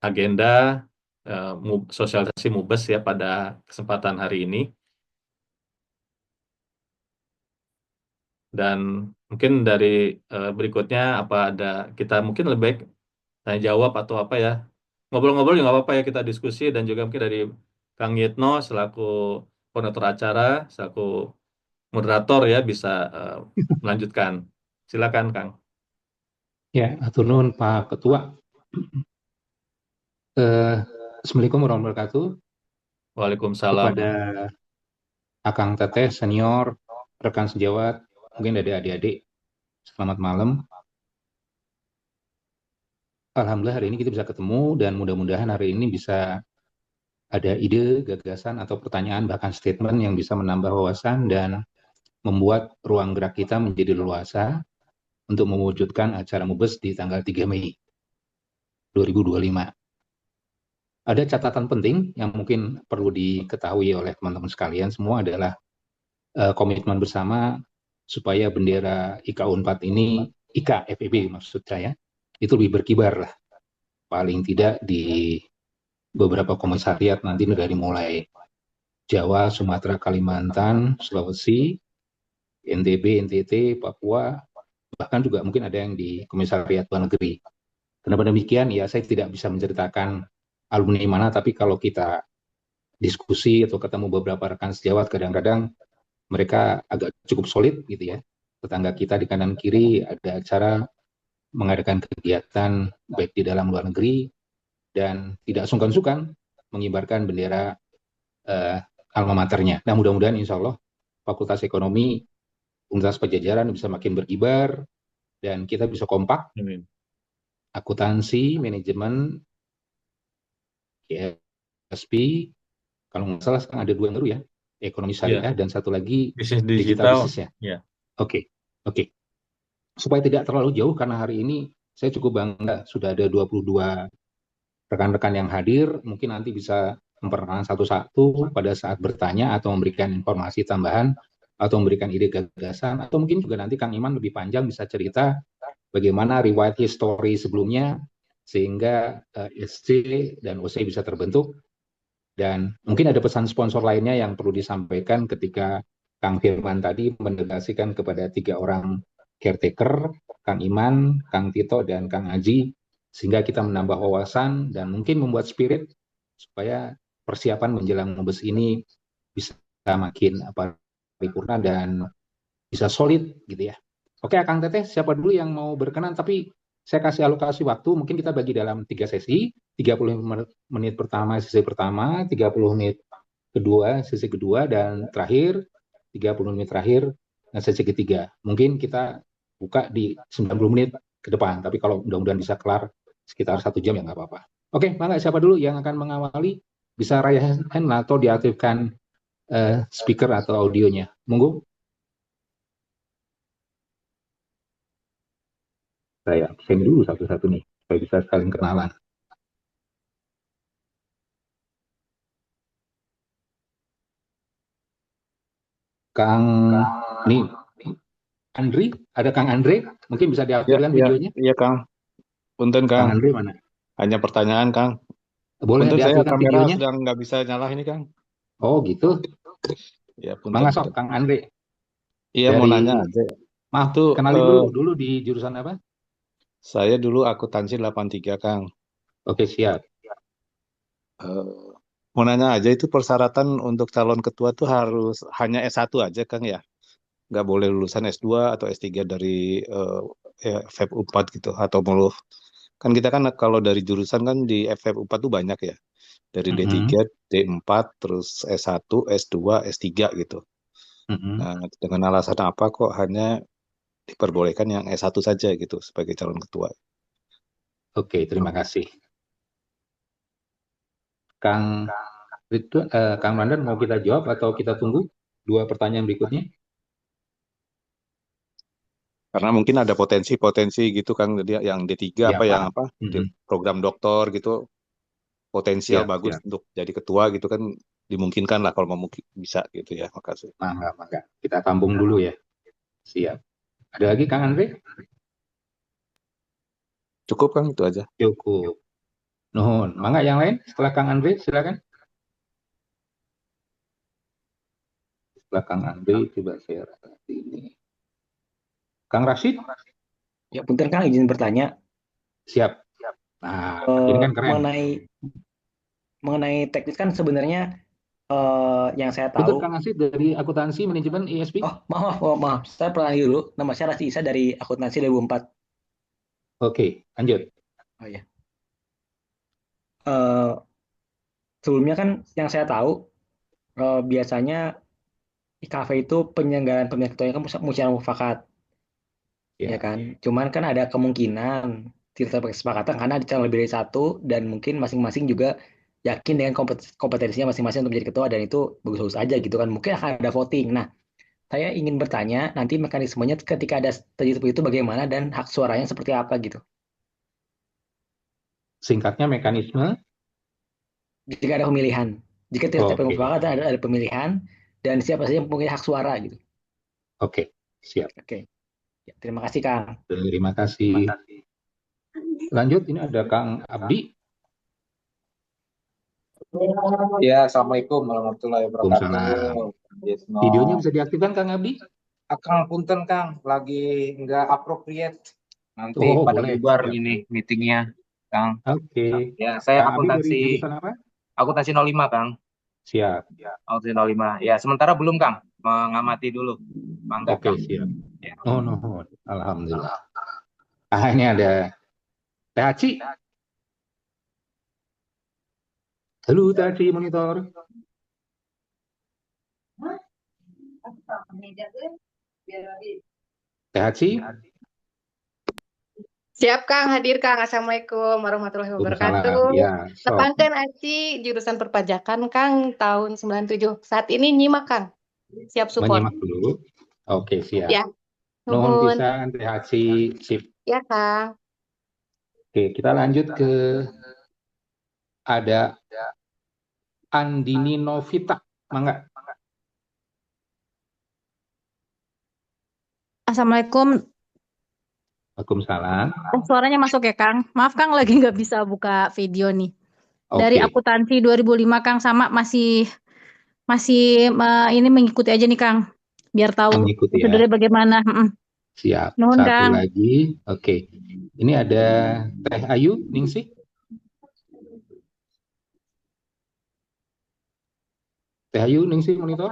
agenda sosialisasi MUBES ya pada kesempatan hari ini. Dan mungkin dari berikutnya apa ada kita mungkin lebih baik tanya jawab atau apa ya. Ngobrol-ngobrol juga nggak apa-apa ya kita diskusi dan juga mungkin dari Kang Yitno selaku koordinator acara, selaku moderator ya bisa melanjutkan. Silakan Kang. Ya, atur nuhun Pak Ketua. Assalamualaikum warahmatullahi wabarakatuh. Waalaikumsalam. Kepada Akang Teteh senior, rekan sejawat, mungkin ada adik-adik, selamat malam. Alhamdulillah hari ini kita bisa ketemu dan mudah-mudahan hari ini bisa ada ide, gagasan, atau pertanyaan, bahkan statement yang bisa menambah wawasan dan membuat ruang gerak kita menjadi leluasa untuk mewujudkan acara MUBES di tanggal 3 Mei 2025. Ada catatan penting yang mungkin perlu diketahui oleh teman-teman sekalian semua adalah komitmen bersama supaya bendera IKA Unpad ini, IKA FEB maksud saya, itu lebih berkibar lah. Paling tidak di beberapa komisariat nanti dari mulai Jawa, Sumatera, Kalimantan, Sulawesi, NTB, NTT, Papua, bahkan juga mungkin ada yang di komisariat luar negeri. Kenapa demikian? Ya, saya tidak bisa menceritakan alumni mana, tapi kalau kita diskusi atau ketemu beberapa rekan sejawat, kadang-kadang mereka agak cukup solid gitu ya. Tetangga kita di kanan kiri ada acara mengadakan kegiatan baik di dalam luar negeri dan tidak sungkan-sungkan mengibarkan bendera alma maternya. Nah, mudah-mudahan insya Allah Fakultas Ekonomi Universitas Pajajaran bisa makin berkibar dan kita bisa kompak. Amin. Akuntansi, manajemen, ESP, kalau nggak salah sekarang ada 2 yang baru ya, ekonomi Ya, syariah dan satu lagi bisnis digital digital. business ya. Ya, Oke, oke. Supaya tidak terlalu jauh karena hari ini saya cukup bangga sudah ada 22 rekan-rekan yang hadir, mungkin nanti bisa memperkenalkan satu-satu pada saat bertanya atau memberikan informasi tambahan atau memberikan ide gagasan atau mungkin juga nanti Kang Iman lebih panjang bisa cerita bagaimana riwayat history sebelumnya sehingga SC dan OC bisa terbentuk dan mungkin ada pesan sponsor lainnya yang perlu disampaikan ketika Kang Firman tadi mendedikasikan kepada 3 orang caretaker, Kang Iman, Kang Tito, dan Kang Aji, sehingga kita menambah wawasan dan mungkin membuat spirit supaya persiapan menjelang Mubes ini bisa makin paripurna dan bisa solid gitu ya. Oke, Kang Teteh, siapa dulu yang mau berkenan? Tapi saya kasih alokasi waktu, mungkin kita bagi dalam 3 sesi, 30 menit pertama, sesi pertama, 30 menit kedua, sesi kedua, dan terakhir, 30 menit terakhir, dan sesi ketiga. Mungkin kita buka di 90 menit ke depan, tapi kalau mudah-mudahan bisa kelar sekitar 1 jam ya nggak apa-apa. Oke, Bangga, siapa dulu yang akan mengawali? Bisa raise hand atau diaktifkan speaker atau audionya. Monggo. Saya absen dulu satu-satu nih, supaya bisa saling kenalan. Kang, nih, Andri, ada Kang Andre, mungkin bisa Ya, diaktifkan ya, videonya. iya Kang. Punten Kang Kang, Andre mana? hanya pertanyaan Kang. Boleh Punten saya diaktifkan kamera videonya? sedang nggak bisa nyala ini Kang. Oh gitu. Ya, punten, Mangga sok, punten. Kang Andre. Iya, mau Dari, nanya aja. maaf, Itu kenalin dulu di jurusan apa? saya dulu akuntansi 83 Kang. Oke, siap. Eh, mau nanya aja itu persyaratan untuk calon ketua tuh harus hanya S1 aja Kang ya? Nggak boleh lulusan S2 atau S3 dari FEB 4 gitu atau mau kan kita kan kalau dari jurusan kan di FEB 4 tuh banyak ya. Dari D3, D4, terus S1, S2, S3 gitu. Nah, dengan alasan apa kok hanya diperbolehkan yang S1 saja gitu sebagai calon ketua? Oke, terima kasih. Kang Kang Randan mau kita jawab atau kita tunggu 2 pertanyaan berikutnya? Karena mungkin ada potensi-potensi gitu Kang, jadi yang D3 Ya, apa yang Pak. apa di program doktor gitu potensial Siap, bagus siap. untuk jadi ketua gitu kan dimungkinkan lah kalau mau bisa gitu ya. Makasih. Mangga. Kita tampung dulu ya. Siap. Ada lagi Kang Andre? Cukup Kang itu aja. Cukup. Nuhun. Mangga yang lain setelah Kang Andre, silakan. Setelah Kang Andre, coba saya rasa ini. Kang Rashid? Ya, punten Kang, izin bertanya. Siap. Nah, ini kan keren. Mengenai teknis kan sebenarnya yang saya Betul, tahu. Kang Rashid dari akuntansi manajemen ESP. Oh, maaf. Saya pernah dulu. Nama saya Rasti Isa dari akuntansi 2004. Oke, lanjut. Oh ya. Sebelumnya kan yang saya tahu biasanya IKV itu penyelenggaraan pemilihan ketuanya kan musyawarah mufakat. Ya kan, cuman kan ada kemungkinan tidak terdapat kesepakatan karena ada calon lebih dari satu dan mungkin masing-masing juga yakin dengan kompetensinya masing-masing untuk menjadi ketua dan itu bagus-bagus aja gitu kan. Mungkin akan ada voting. Nah, saya ingin bertanya nanti mekanismenya ketika ada terjadi seperti itu bagaimana dan hak suaranya seperti apa gitu. Singkatnya mekanisme. Jika ada pemilihan, jika tidak terdapat Oke. kesepakatan ada pemilihan dan siapa saja yang mempunyai hak suara gitu. Oke, siap. Oke. Ya, terima kasih Kang. Terima kasih. Lanjut, ini ada Kang Abdi. Ya, Assalamualaikum warahmatullahi Waalaikumsalam. wabarakatuh. Yesno. Videonya bisa diaktifkan Kang Abdi? Kang Punten Kang, lagi nggak appropriate. Nanti Oh, pada boleh. bubar Siap. ini meetingnya, Kang. Oke. Ya, saya Kang Abdi dari jurusan apa? akuntansi 05, Kang. Siap. Akuntansi 05. Ya, sementara belum, Kang. Mengamati dulu. Mangga, Oke, Kang. siap. Ya. Oh, no. Alhamdulillah. Ini ada Teh Aci. Halo Teh Aci, monitor. Teh Aci. Siap Kang, hadir Kang. Assalamualaikum warahmatullahi Waalaikumsalam. wabarakatuh. Ya, sok. Tekankan Aci, jurusan perpajakan Kang, tahun 97. Saat ini nyimak Kang. Siap support. Menyimak dulu. Oke, siap. Ya, Nuhun nuhun. pisan Teh Aci. Sip. Ya Kang. Oke, kita lanjut ke ada Andini Novita. Mangga. Assalamualaikum. Waalaikumsalam. Suaranya masuk ya, Kang? Maaf, Kang, lagi nggak bisa buka video nih. Dari Oke. akuntansi 2005, Kang, sama masih ini mengikuti aja nih, Kang. Biar tahu Mengikuti ya. prosedurnya bagaimana. Siap. Nuhun, Satu Kang. lagi. Oke. Ini ada Teh Ayu Ningsih. Teh Ayu Ningsih monitor.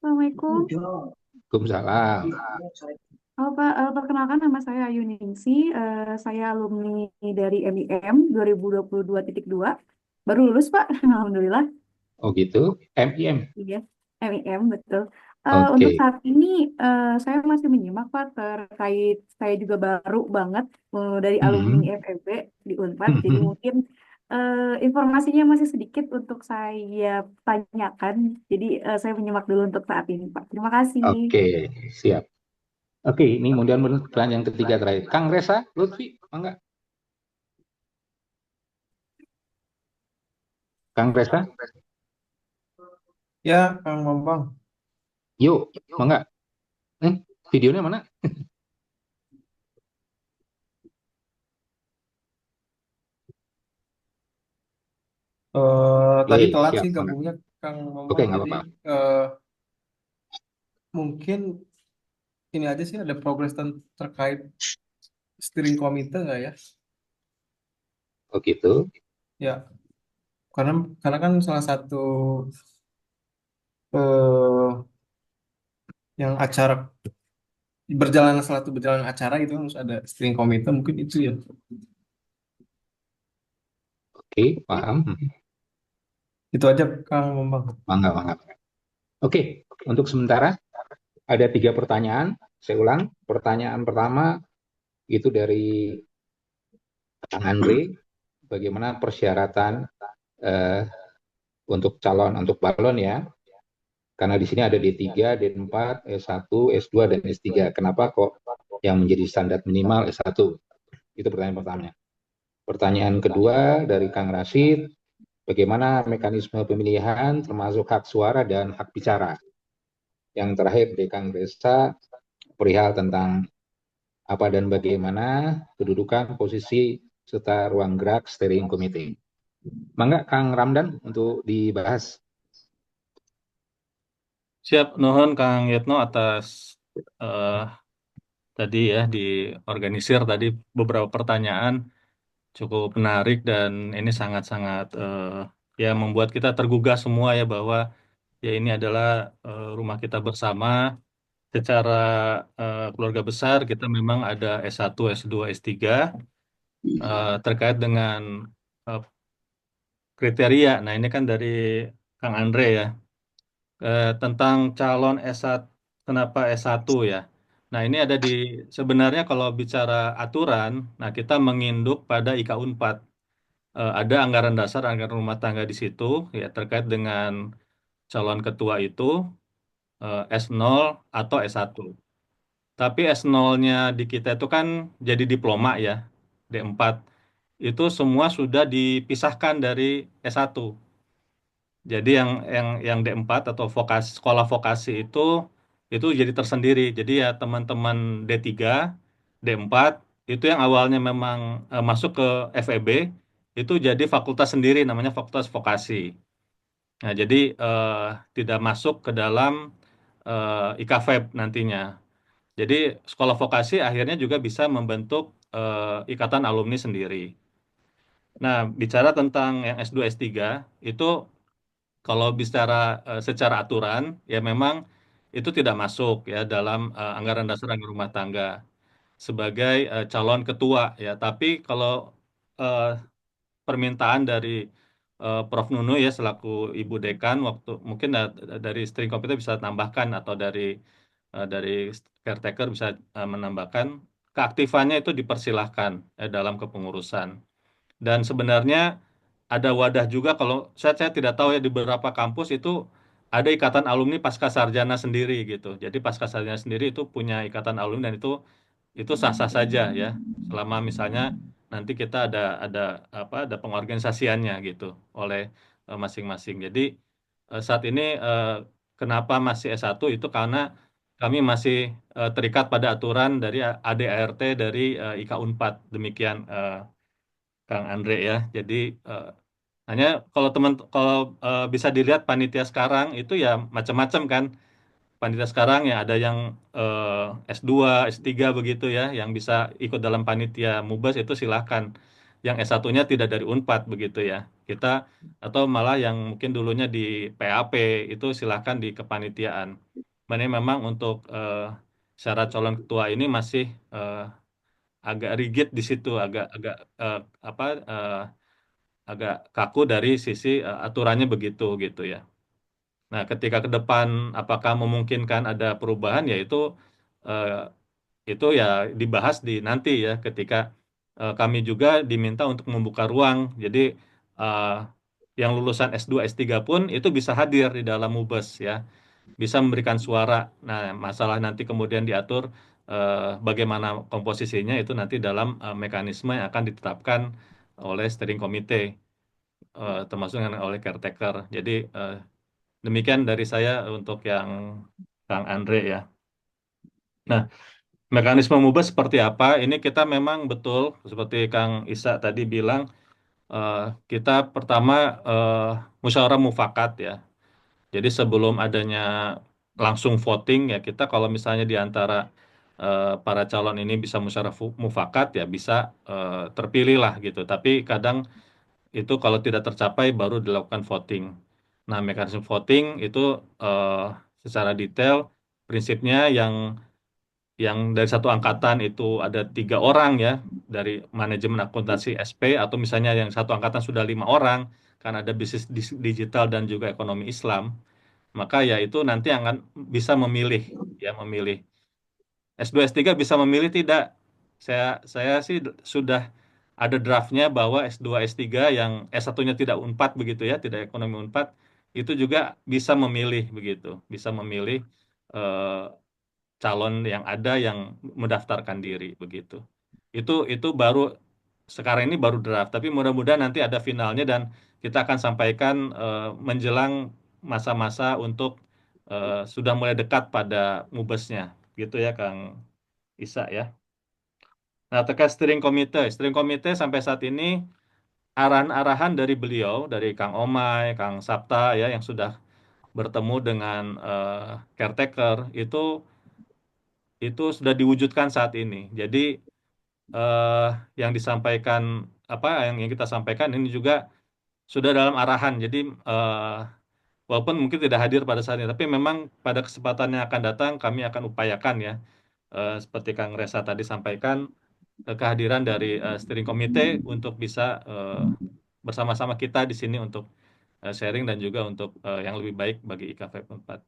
Assalamualaikum. Waalaikumsalam. Halo Pak, perkenalkan nama saya Ayu Ningsi. Saya alumni dari MIM 2022.2. Baru lulus Pak, Alhamdulillah. Oh gitu. MIM. Iya, MIM betul. Oke. Untuk saat ini saya masih menyimak Pak terkait saya juga baru banget dari alumni FEB di Unpad. Jadi mungkin informasinya masih sedikit untuk saya tanyakan. Jadi saya menyimak dulu untuk saat ini Pak. Terima kasih. Oke, siap. Oke, ini mudah-mudahan yang ketiga terakhir. Kang Resa, Lutfi, mangga. Kang Resa, Ya, Kang Bambang. yuk, mangga. Videonya mana? Tadi telat siap, sih mangga. gabungnya Kang Oke, Bambang. nggak Jadi apa-apa. mungkin ini aja sih ada progres terkait steering committee nggak ya? Oh gitu. Ya, karena kan salah satu eh, yang acara berjalan acara gitu harus ada steering committee, mungkin itu ya. Oke, paham. Itu aja Kang Bambang. Mangga. Oke, untuk sementara ada 3 pertanyaan. Saya ulang. Pertanyaan pertama itu dari Kang Andre. Bagaimana persyaratan untuk balon ya? Karena di sini ada D3, D4, S1, S2, dan S3. Kenapa kok yang menjadi standar minimal S1? Itu pertanyaan pertama. Pertanyaan kedua dari Kang Rashid, bagaimana mekanisme pemilihan termasuk hak suara dan hak bicara? Yang terakhir dari Kang Resa, perihal tentang apa dan bagaimana kedudukan, posisi, serta ruang gerak steering committee. Mangga Kang Ramdan untuk dibahas. Siap, nuhun Kang Yetno atas tadi ya diorganisir tadi beberapa pertanyaan cukup menarik dan ini sangat-sangat ya membuat kita tergugah semua ya bahwa ya ini adalah rumah kita bersama. Secara keluarga besar kita memang ada S1, S2, S3 terkait dengan eh, kriteria. Nah, ini kan dari Kang Andre ya. Tentang calon S1, kenapa S1 ya. Nah, ini ada sebenarnya kalau bicara aturan, nah kita menginduk pada IKA Unpad. Ada anggaran dasar, anggaran rumah tangga di situ ya terkait dengan calon ketua itu S0 atau S1. Tapi S0-nya di kita itu kan jadi diploma ya, D4. Itu semua sudah dipisahkan dari S1. Jadi yang D4 atau sekolah vokasi itu jadi tersendiri. Jadi ya teman-teman D3, D4 itu yang awalnya memang masuk ke FEB itu jadi fakultas sendiri namanya fakultas vokasi. Nah, jadi tidak masuk ke dalam IKFEB nantinya. Jadi sekolah vokasi akhirnya juga bisa membentuk ikatan alumni sendiri. Nah, bicara tentang yang S2 S3 itu kalau bicara secara aturan ya memang itu tidak masuk ya dalam anggaran dasar anggaran rumah tangga sebagai calon ketua ya. Tapi kalau eh, permintaan dari Prof. Nunu ya selaku Ibu Dekan waktu mungkin dari steering committee bisa tambahkan atau dari caretaker bisa menambahkan keaktifannya itu dipersilahkan dalam kepengurusan. Dan sebenarnya ada wadah juga kalau saya tidak tahu ya di beberapa kampus itu ada ikatan alumni pasca sarjana sendiri gitu. Jadi pasca sarjana sendiri itu punya ikatan alumni dan itu sah-sah saja ya. Selama misalnya nanti kita ada pengorganisasiannya gitu oleh masing-masing. Jadi saat ini kenapa masih S1 itu karena kami masih terikat pada aturan dari ADART dari IK Unpad demikian Kang Andre ya. Jadi eh, hanya kalau bisa dilihat panitia sekarang itu ya macam-macam kan. Panitia sekarang ya ada yang S2, S3 begitu ya, yang bisa ikut dalam panitia MUBAS itu silahkan. Yang S1-nya tidak dari Unpad begitu ya. Kita atau malah yang mungkin dulunya di PAP itu silahkan di kepanitiaan. Ini memang untuk syarat calon ketua ini masih agak rigid di situ, agak agak eh, apa eh, agak kaku dari sisi aturannya begitu gitu ya. Nah, ketika ke depan apakah memungkinkan ada perubahan ya eh, itu ya dibahas di nanti ya ketika kami juga diminta untuk membuka ruang. Jadi eh, yang lulusan S2 S3 pun itu bisa hadir di dalam MUBES ya, bisa memberikan suara. Nah, masalah nanti kemudian diatur bagaimana komposisinya itu nanti dalam mekanisme yang akan ditetapkan oleh steering committee termasuk oleh caretaker. Jadi demikian dari saya untuk yang Kang Andre ya. Nah, mekanisme mubah seperti apa? Ini kita memang betul seperti Kang Isa tadi bilang eh, kita pertama eh, musyawarah mufakat ya. Jadi sebelum adanya langsung voting ya kita kalau misalnya di antara para calon ini bisa musyawarah mufakat ya bisa terpilih lah gitu. Tapi kadang itu kalau tidak tercapai baru dilakukan voting. Nah, mekanisme voting itu eh, secara detail prinsipnya yang dari satu angkatan itu ada 3 orang ya dari manajemen akuntansi SP atau misalnya yang satu angkatan sudah 5 orang karena ada bisnis digital dan juga ekonomi Islam, maka ya itu nanti akan bisa memilih ya memilih S2 S3 bisa memilih tidak. Saya sih sudah ada draftnya bahwa S2 S3 yang S1-nya tidak Unpad begitu ya, tidak ekonomi Unpad, itu juga bisa memilih begitu, bisa memilih eh, calon yang ada yang mendaftarkan diri begitu. Itu baru sekarang ini baru draft, tapi mudah-mudahan nanti ada finalnya dan kita akan sampaikan menjelang masa-masa untuk sudah mulai dekat pada mubesnya, gitu ya Kang Isa ya. Nah, terkait steering committee sampai saat ini arahan-arahan dari beliau, dari Kang Omai, Kang Sapta ya yang sudah bertemu dengan caretaker itu sudah diwujudkan saat ini. Jadi eh, yang disampaikan yang kita sampaikan ini juga sudah dalam arahan. Jadi walaupun mungkin tidak hadir pada saat ini, tapi memang pada kesempatan yang akan datang kami akan upayakan ya seperti Kang Resa tadi sampaikan kehadiran dari steering committee untuk bisa bersama-sama kita di sini untuk sharing dan juga untuk yang lebih baik bagi IKFF 4.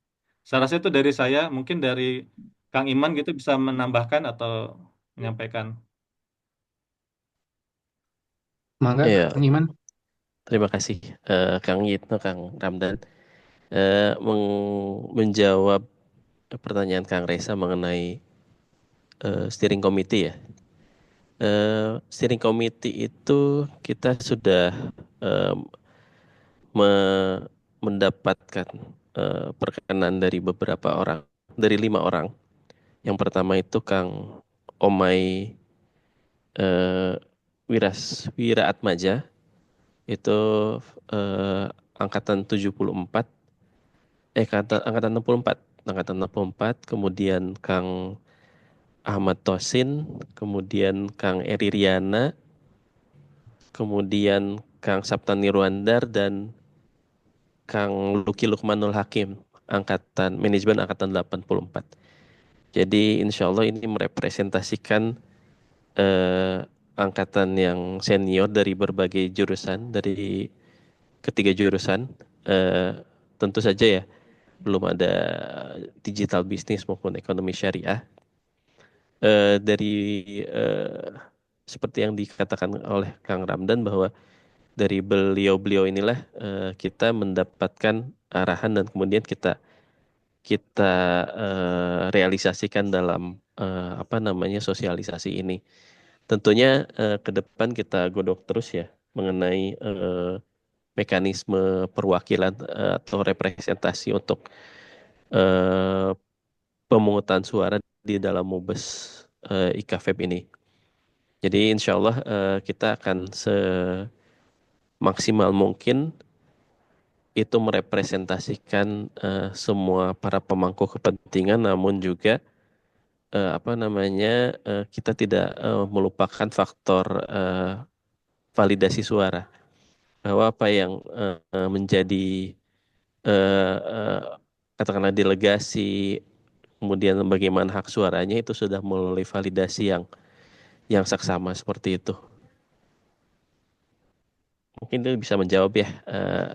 Saya rasa itu dari saya, mungkin dari Kang Iman gitu bisa menambahkan atau menyampaikan. Mangga, Iya, Kang Iman. terima kasih Kang Yitno, Kang Ramdan. Menjawab pertanyaan Kang Reza mengenai steering committee ya. Steering committee itu kita sudah mendapatkan perkenan dari beberapa orang, dari 5 orang. Yang pertama itu Kang Omai Wira Atmaja, itu angkatan 74, angkatan 64, kemudian Kang Ahmad Tosin, kemudian Kang Eri Riana, kemudian Kang Sapta Nirwandar dan Kang Luki Lukmanul Hakim, manajemen angkatan 84. Jadi insya Allah ini merepresentasikan angkatan yang senior dari berbagai jurusan, dari ketiga jurusan. Tentu saja ya, belum ada digital bisnis maupun ekonomi syariah. Dari seperti yang dikatakan oleh Kang Ramdan bahwa dari beliau-beliau inilah kita mendapatkan arahan dan kemudian kita realisasikan dalam sosialisasi ini. Tentunya ke depan kita godok terus ya mengenai mekanisme perwakilan atau representasi untuk pemungutan suara di dalam Mubes IKFEB ini. Jadi insya Allah kita akan semaksimal mungkin itu merepresentasikan semua para pemangku kepentingan, namun juga kita tidak melupakan faktor validasi suara, bahwa apa yang menjadi katakanlah delegasi, kemudian bagaimana hak suaranya itu sudah melalui validasi yang saksama seperti itu. Mungkin itu bisa menjawab ya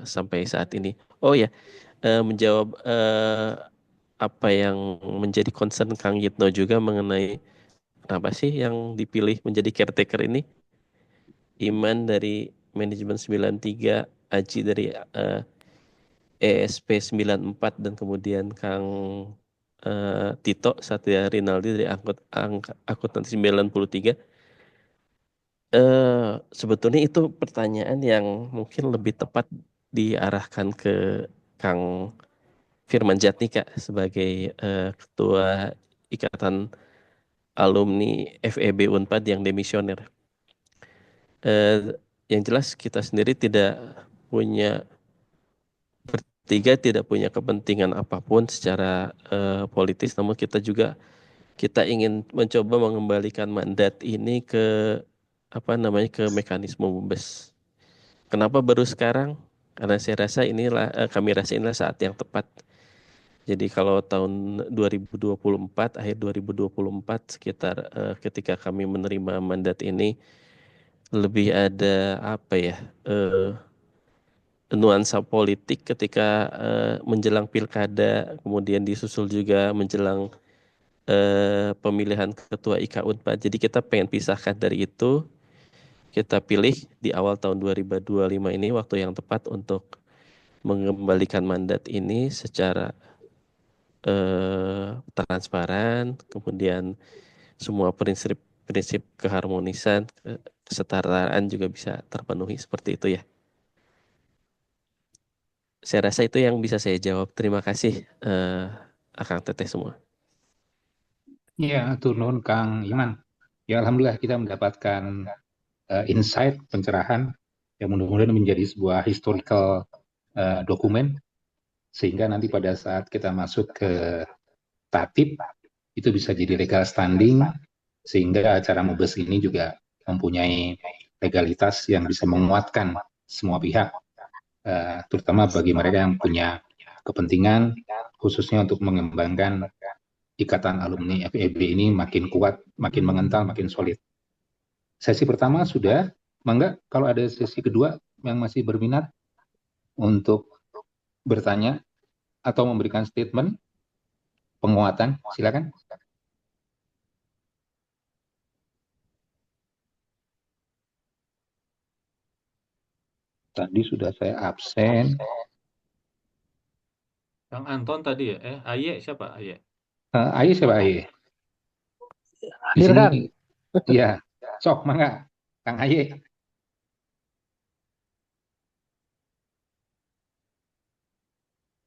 sampai saat ini. Oh ya, menjawab apa yang menjadi concern Kang Yitno juga mengenai kenapa sih yang dipilih menjadi caretaker ini? Iman dari manajemen 93, Aji dari ESP 94, dan kemudian Kang Tito Satya Rinaldi dari akuntansi 93. Sebetulnya itu pertanyaan yang mungkin lebih tepat diarahkan ke Kang Firman Jatnika sebagai Ketua Ikatan Alumni FEB Unpad yang demisioner. Yang jelas kita sendiri bertiga tidak punya kepentingan apapun secara politis, namun kita ingin mencoba mengembalikan mandat ini ke ke mekanisme Mubes. Kenapa baru sekarang? Karena kami rasa inilah saat yang tepat. Jadi kalau tahun 2024, akhir 2024 sekitar ketika kami menerima mandat ini, lebih ada nuansa politik ketika menjelang pilkada, kemudian disusul juga menjelang pemilihan ketua IK Unpad. Jadi kita pengen pisahkan dari itu, kita pilih di awal tahun 2025 ini waktu yang tepat untuk mengembalikan mandat ini secara transparan, kemudian semua prinsip keharmonisan, kesetaraan juga bisa terpenuhi seperti itu ya. Saya rasa itu yang bisa saya jawab. Terima kasih Akang Teteh semua. Ya, turun Kang Iman. Ya, alhamdulillah kita mendapatkan insight, pencerahan yang mudah-mudahan menjadi sebuah historical dokumen, sehingga nanti pada saat kita masuk ke tatib itu bisa jadi legal standing, sehingga acara Mubes ini juga mempunyai legalitas yang bisa menguatkan semua pihak, terutama bagi mereka yang punya kepentingan khususnya untuk mengembangkan ikatan alumni FEB ini makin kuat, makin mengental, makin solid. Sesi pertama sudah, mangga kalau ada sesi kedua yang masih berminat untuk bertanya atau memberikan statement penguatan, silakan. Tadi sudah saya absen. Kang Anton tadi ya? Aye siapa Aye? Aye siapa Aye? Di Hadir sini, Kang. ya, sok mangga, Kang Aye.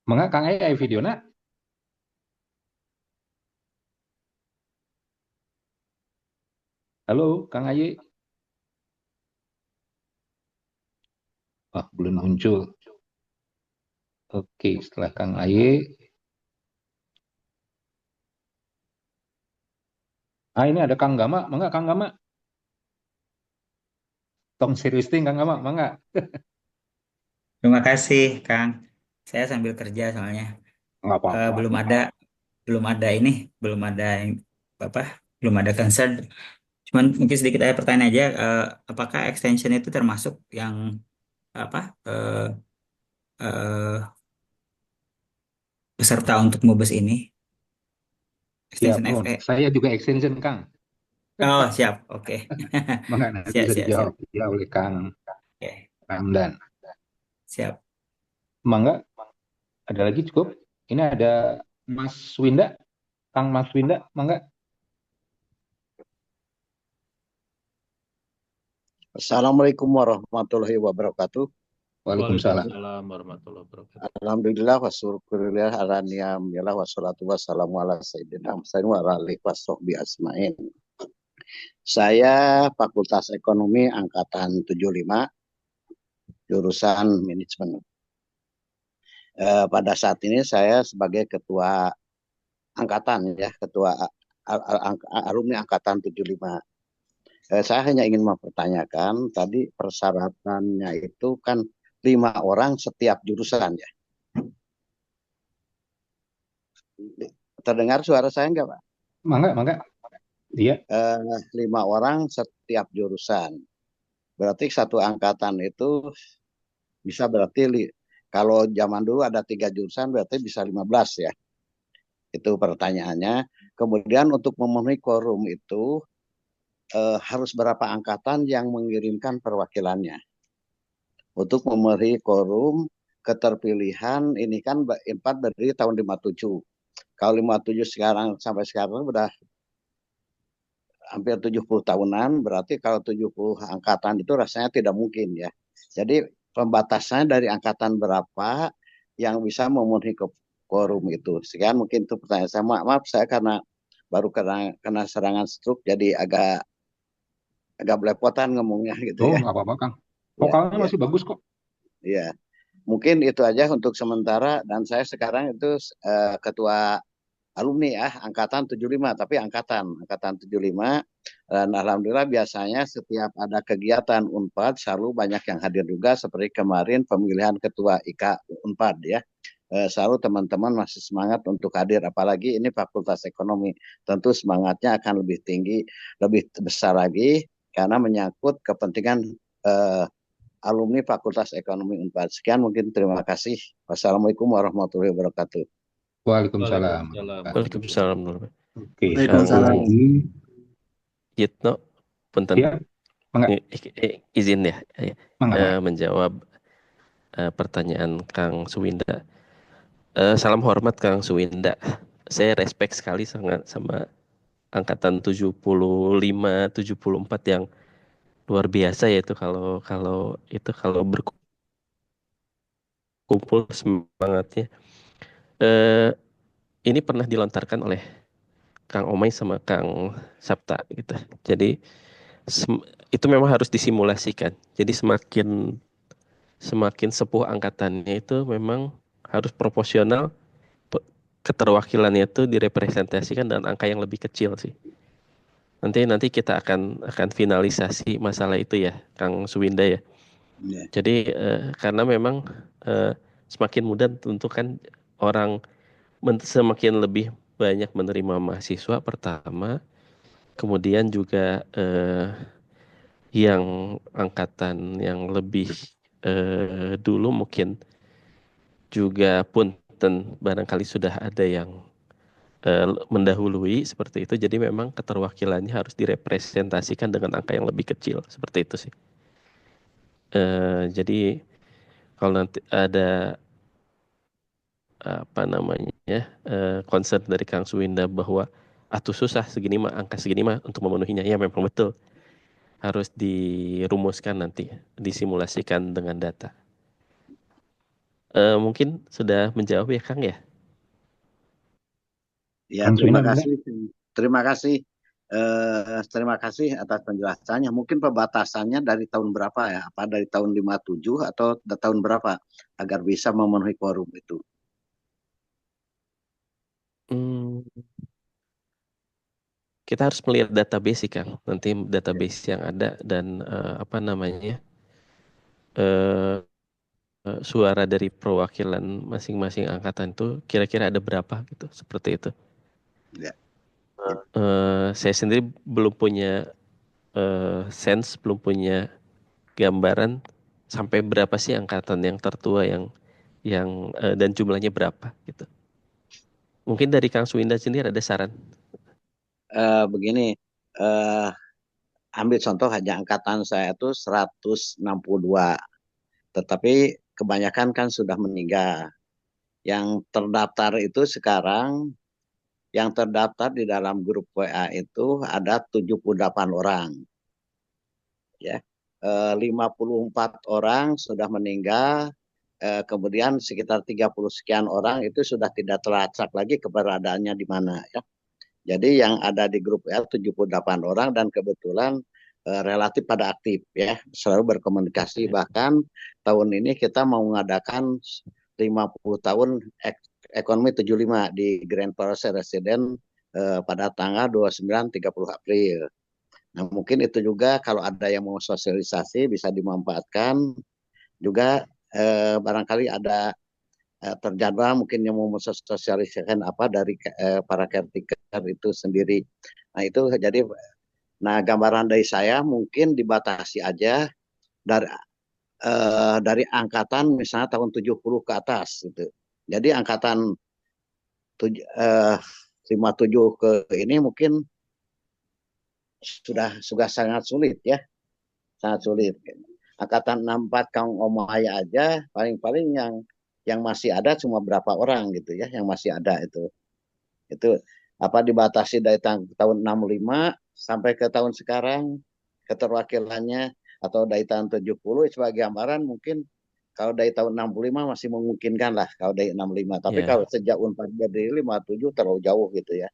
Mangga Kang Aye video na. Halo, Kang Aye. Oh, belum muncul. Oke, setelah Kang Aye. Ini ada Kang Gama, mangga Kang Gama. Tong serius ting Kang Gama, mangga. Terima kasih, Kang. Saya sambil kerja soalnya. Nggak apa-apa. Belum ada ini, belum ada yang apa, belum ada concern. Cuman mungkin sedikit ada pertanyaan aja. Apakah extension itu termasuk yang apa eh, peserta untuk Mubes ini? Siap, Extension FE. saya juga extension Kang. Oh, siap. Oke. Mangga nanti Siap, bisa siap, dijawab siap. ya oleh Kang Oke, Ramdan. siap. Mangga, ada lagi cukup? Ini ada Mas Winda, Kang Mas Winda, mangga. Assalamualaikum warahmatullahi wabarakatuh. Waalaikumsalam. Waalaikumsalam warahmatullahi wabarakatuh. Alhamdulillah wasyukurillah alhamdulillah wassalatu wassalamu ala sayyidina Muhammadin wa ala alihi washabbi asmain. Saya Fakultas Ekonomi angkatan 75 jurusan manajemen. Pada saat ini saya sebagai ketua angkatan ya, ketua alumni angkatan 75. Saya hanya ingin mempertanyakan tadi persyaratannya itu kan 5 orang setiap jurusan ya. Terdengar suara saya enggak, Pak? Mangga. Iya. 5 orang setiap jurusan. Berarti satu angkatan itu bisa berarti kalau zaman dulu ada 3 jurusan berarti bisa 15 ya. Itu pertanyaannya. Kemudian untuk memenuhi quorum itu harus berapa angkatan yang mengirimkan perwakilannya. Untuk memenuhi quorum keterpilihan ini kan 4 dari tahun 57. Kalau 57 sekarang sampai sekarang udah hampir 70 tahunan, berarti kalau 70 angkatan itu rasanya tidak mungkin ya. Jadi pembatasannya dari angkatan berapa yang bisa memenuhi quorum itu. Sekian mungkin itu pertanyaan saya. Maaf saya karena baru kena serangan stroke jadi agak belepotan ngomongnya gitu ya. Nggak apa-apa Kang. Vokalnya masih bagus kok. Iya. Mungkin itu aja untuk sementara dan saya sekarang itu ketua alumni ya angkatan 75 tapi angkatan 75 dan alhamdulillah biasanya setiap ada kegiatan Unpad selalu banyak yang hadir juga seperti kemarin pemilihan ketua IK Unpad ya. Selalu teman-teman masih semangat untuk hadir apalagi ini Fakultas Ekonomi tentu semangatnya akan lebih tinggi lebih besar lagi karena menyangkut kepentingan alumni Fakultas Ekonomi Unpad. Sekian mungkin terima kasih. Wassalamualaikum warahmatullahi wabarakatuh. Waalaikumsalam. Waalaikumsalam. Oke, Waalaikumsalam. Yitno, punten. Ya, izin ya, menjawab pertanyaan Kang Suwinda. Salam hormat Kang Suwinda. Saya respect sekali sangat sama angkatan 75, 74 yang luar biasa yaitu kalau berkumpul semangatnya. Ini pernah dilontarkan oleh Kang Omay sama Kang Sapta gitu. Jadi itu memang harus disimulasikan. Jadi semakin sepuh angkatannya itu memang harus proporsional keterwakilannya itu direpresentasikan dengan angka yang lebih kecil sih. Nanti kita akan finalisasi masalah itu ya, Kang Suwinda ya. Yeah. Jadi karena memang semakin mudah tentu kan orang semakin lebih banyak menerima mahasiswa pertama, kemudian juga yang angkatan yang lebih dulu mungkin juga punten barangkali sudah ada yang mendahului seperti itu, jadi memang keterwakilannya harus direpresentasikan dengan angka yang lebih kecil seperti itu sih. Jadi kalau nanti ada concern dari Kang Suwinda bahwa susah segini mah angka segini mah untuk memenuhinya, ya memang betul harus dirumuskan nanti, disimulasikan dengan data. Mungkin sudah menjawab ya Kang ya? Ya, terima kasih. Terima kasih atas penjelasannya. Mungkin pembatasannya dari tahun berapa ya? Apa dari tahun 57 atau tahun berapa agar bisa memenuhi quorum itu? Hmm, kita harus melihat database sih Kang. Nanti database yang ada dan apa namanya eh, suara dari perwakilan masing-masing angkatan itu kira-kira ada berapa gitu, seperti itu. Ya. Saya sendiri belum punya sense, belum punya gambaran sampai berapa sih angkatan yang tertua yang dan jumlahnya berapa gitu. Mungkin dari Kang Suwinda sendiri ada saran? Begini, ambil contoh aja angkatan saya itu 162, tetapi kebanyakan kan sudah meninggal. Yang terdaftar itu sekarang, yang terdaftar di dalam grup WA itu ada 78 orang. Ya, 54 orang sudah meninggal, kemudian sekitar 30 sekian orang itu sudah tidak terlacak lagi keberadaannya di mana ya. Jadi yang ada di grup WA 78 orang dan kebetulan relatif pada aktif ya, selalu berkomunikasi. Bahkan tahun ini kita mau mengadakan 50 tahun ekonomi 75 di Grand Palace Residence pada tanggal 29-30 April. Nah, mungkin itu juga kalau ada yang mau sosialisasi bisa dimanfaatkan. Juga barangkali ada terjadwal mungkin yang mau sosialisasikan apa dari para caretaker itu sendiri. Nah, itu jadi gambaran dari saya mungkin dibatasi aja dari angkatan misalnya tahun 70 ke atas gitu. Jadi angkatan 57 ke ini mungkin sudah sangat sulit ya. Sangat sulit. Angkatan 64 Kang Omaya aja paling-paling yang masih ada cuma berapa orang gitu ya, yang masih ada itu. Itu apa dibatasi dari tahun 65 sampai ke tahun sekarang keterwakilannya atau dari tahun 70 sebagai gambaran mungkin kalau dari tahun 65 masih memungkinkan lah kalau dari 65. Tapi Ya. kalau sejak Unpad berdiri 57 terlalu jauh gitu ya.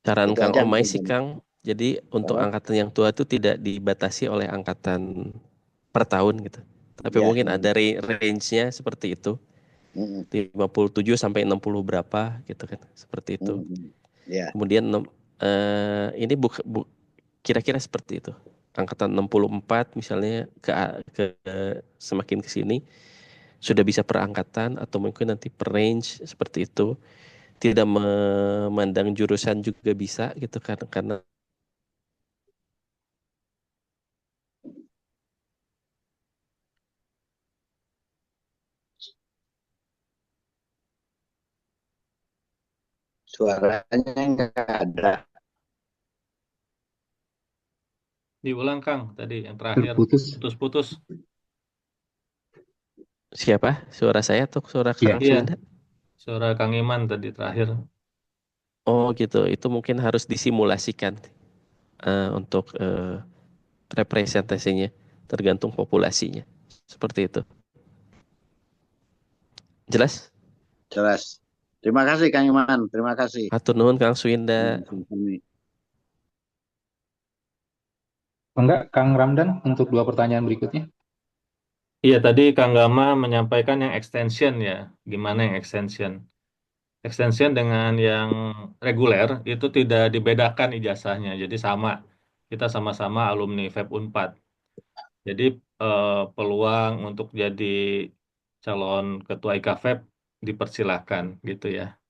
Saran Itu Kang aja Omai sih mungkin. Kang. Jadi untuk angkatan yang tua itu tidak dibatasi oleh angkatan per tahun gitu. Tapi Ya, mungkin ada range-nya seperti itu. 57 sampai 60 berapa gitu kan. Seperti itu. Ya. Kemudian ini kira-kira seperti itu. Angkatan 64 misalnya ke semakin ke sini sudah bisa per angkatan atau mungkin nanti per range seperti itu. Tidak memandang jurusan juga bisa gitu kan, karena suaranya nggak ada. Diulang Kang tadi yang terakhir. Terputus. Putus-putus. Siapa? Suara saya atau suara Kang Suwinda? Suara Kang Iman tadi terakhir. Oh gitu, itu mungkin harus disimulasikan untuk representasinya, tergantung populasinya. Seperti itu. Jelas? Jelas. Terima kasih Kang Iman, terima kasih. Hatur nuhun Kang Suwinda. Enggak, Kang Ramdan untuk 2 pertanyaan berikutnya. Iya, tadi Kang Gama menyampaikan yang extension ya. Gimana yang extension? Extension dengan yang reguler itu tidak dibedakan ijazahnya. Jadi sama. Kita sama-sama alumni FEB Unpad. Jadi peluang untuk jadi calon ketua IKFEB dipersilahkan gitu ya.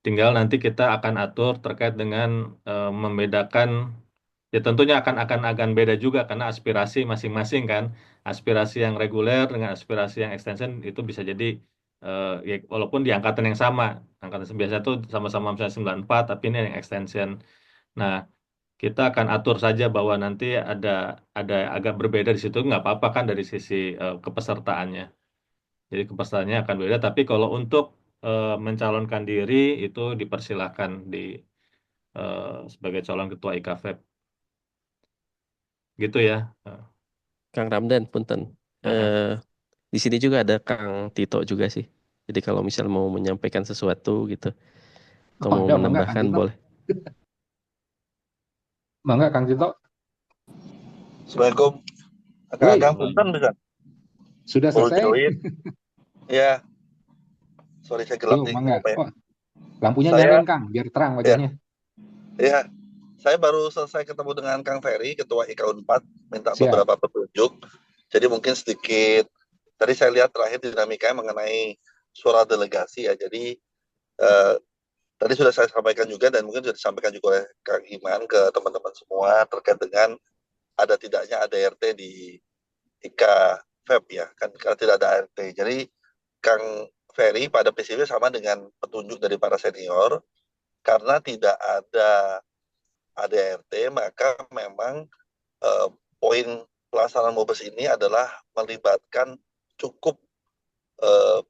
Tinggal nanti kita akan atur terkait dengan membedakan. Ya tentunya akan beda juga karena aspirasi masing-masing kan. Aspirasi yang reguler dengan aspirasi yang extension itu bisa jadi ya, walaupun di angkatan yang sama. Angkatan biasa itu sama-sama misalnya 94 tapi ini yang extension. Nah, kita akan atur saja bahwa nanti ada agak berbeda di situ nggak apa-apa kan dari sisi kepesertaannya. Jadi kepesertaannya akan beda tapi kalau untuk mencalonkan diri itu dipersilahkan sebagai calon ketua IKFEB. Gitu ya. Kang Ramdan, punten. Di sini juga ada Kang Tito juga sih. Jadi kalau misal mau menyampaikan sesuatu gitu, atau mau Ada, menambahkan Kang Tito. boleh. Mangga Kang Tito. Assalamualaikum. Woi, Akang punten bisa sudah perlu selesai? join. Ya, sorry saya gelap Yuk, nih mangga. lampunya. Oh, lampunya Saya nyalain Kang, biar terang ya, wajahnya. ya, saya baru selesai ketemu dengan Kang Ferry, Ketua IK Unpad, minta Siap. beberapa petunjuk. Jadi mungkin sedikit, tadi saya lihat terakhir dinamikanya mengenai suara delegasi ya. Jadi tadi sudah saya sampaikan juga dan mungkin sudah disampaikan juga oleh Kang Iman ke teman-teman semua terkait dengan ada tidaknya ADRT di IK FEB ya, kan karena tidak ada ART. Jadi Kang Ferry pada prinsipnya sama dengan petunjuk dari para senior, karena tidak ada ADRT maka memang poin pelaksanaan MUBES ini adalah melibatkan cukup